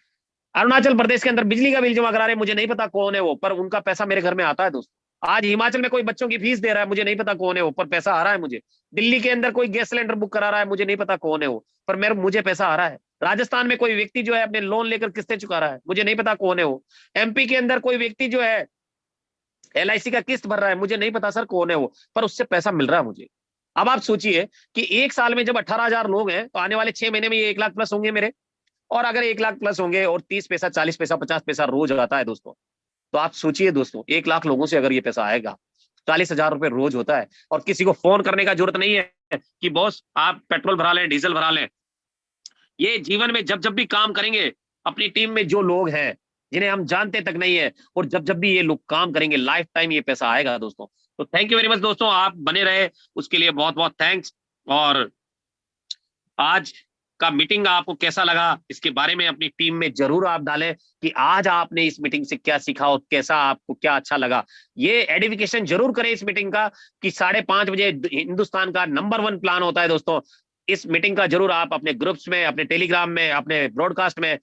अरुणाचल प्रदेश के अंदर बिजली का बिल जमा करा रहे हैं, मुझे नहीं पता कौन है वो, पर उनका पैसा मेरे घर में आता है दोस्तों। आज हिमाचल में कोई बच्चों की फीस दे रहा है, मुझे नहीं पता कौन है वो, पर पैसा आ रहा है मुझे। दिल्ली के अंदर कोई गैस सिलेंडर बुक करा रहा है, मुझे नहीं पता कौन है वो, पर मेरे मुझे पैसा आ रहा है। राजस्थान में कोई व्यक्ति जो है अपने लोन लेकर किस्तें चुका रहा है, मुझे नहीं पता कौन है वो। एमपी के अंदर कोई व्यक्ति जो है एलआईसी का किस्त भर रहा है, मुझे नहीं पता सर कौन है वो, पर उससे पैसा मिल रहा है मुझे। अब आप सोचिए कि एक साल में जब 18,000 लोग हैं, तो आने वाले 6 महीने में ये 1 लाख प्लस होंगे मेरे। और अगर 1 लाख प्लस होंगे और 30 पैसा, 40 पैसा, 50 पैसा रोज आता है दोस्तों, तो आप सोचिए दोस्तों 1 लाख लोगों से अगर ये पैसा आएगा, 40,000 रुपए रोज होता है। और किसी को फोन करने का जरूरत नहीं है कि बॉस आप पेट्रोल भरा लें, डीजल भरा लें। ये जीवन में जब जब भी काम करेंगे, अपनी टीम में जो लोग हैं जिन्हें हम जानते तक नहीं है, और जब जब भी ये लोग काम करेंगे, लाइफ टाइम ये पैसा आएगा दोस्तों। तो थैंक यू वेरी मच दोस्तों, आप बने रहे उसके लिए बहुत बहुत थैंक्स। और आज का मीटिंग आपको कैसा लगा, इसके बारे में अपनी टीम में जरूर आप डालें कि आज आपने इस मीटिंग से क्या सीखा और कैसा आपको क्या अच्छा लगा। ये एडिफिकेशन जरूर करें इस मीटिंग का कि 5:30 बजे हिंदुस्तान का नंबर 1 प्लान होता है दोस्तों। इस मीटिंग का जरूर आप अपने ग्रुप्स में, अपने टेलीग्राम में, अपने ब्रॉडकास्ट में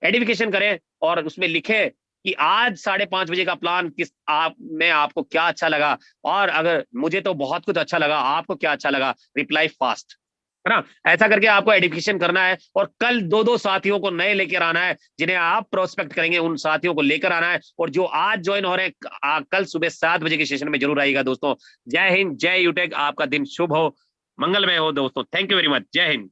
एडिफिकेशन करें, और उसमें लिखें कि आज 5:30 बजे का प्लान किस आप में आपको क्या अच्छा लगा, और अगर मुझे तो बहुत कुछ अच्छा लगा, आपको क्या अच्छा लगा, रिप्लाई फास्ट, है ना। ऐसा करके आपको एडिफिकेशन करना है, और कल 2-2 साथियों को नए लेकर आना है, जिन्हें आप प्रोस्पेक्ट करेंगे, उन साथियों को लेकर आना है। और जो आज ज्वाइन हो रहे हैं, कल सुबह 7 बजे के सेशन में जरूर आइएगा दोस्तों। जय हिंद, जय यूटेक, आपका दिन शुभ हो, मंगलमय हो दोस्तों। थैंक यू वेरी मच, जय हिंद।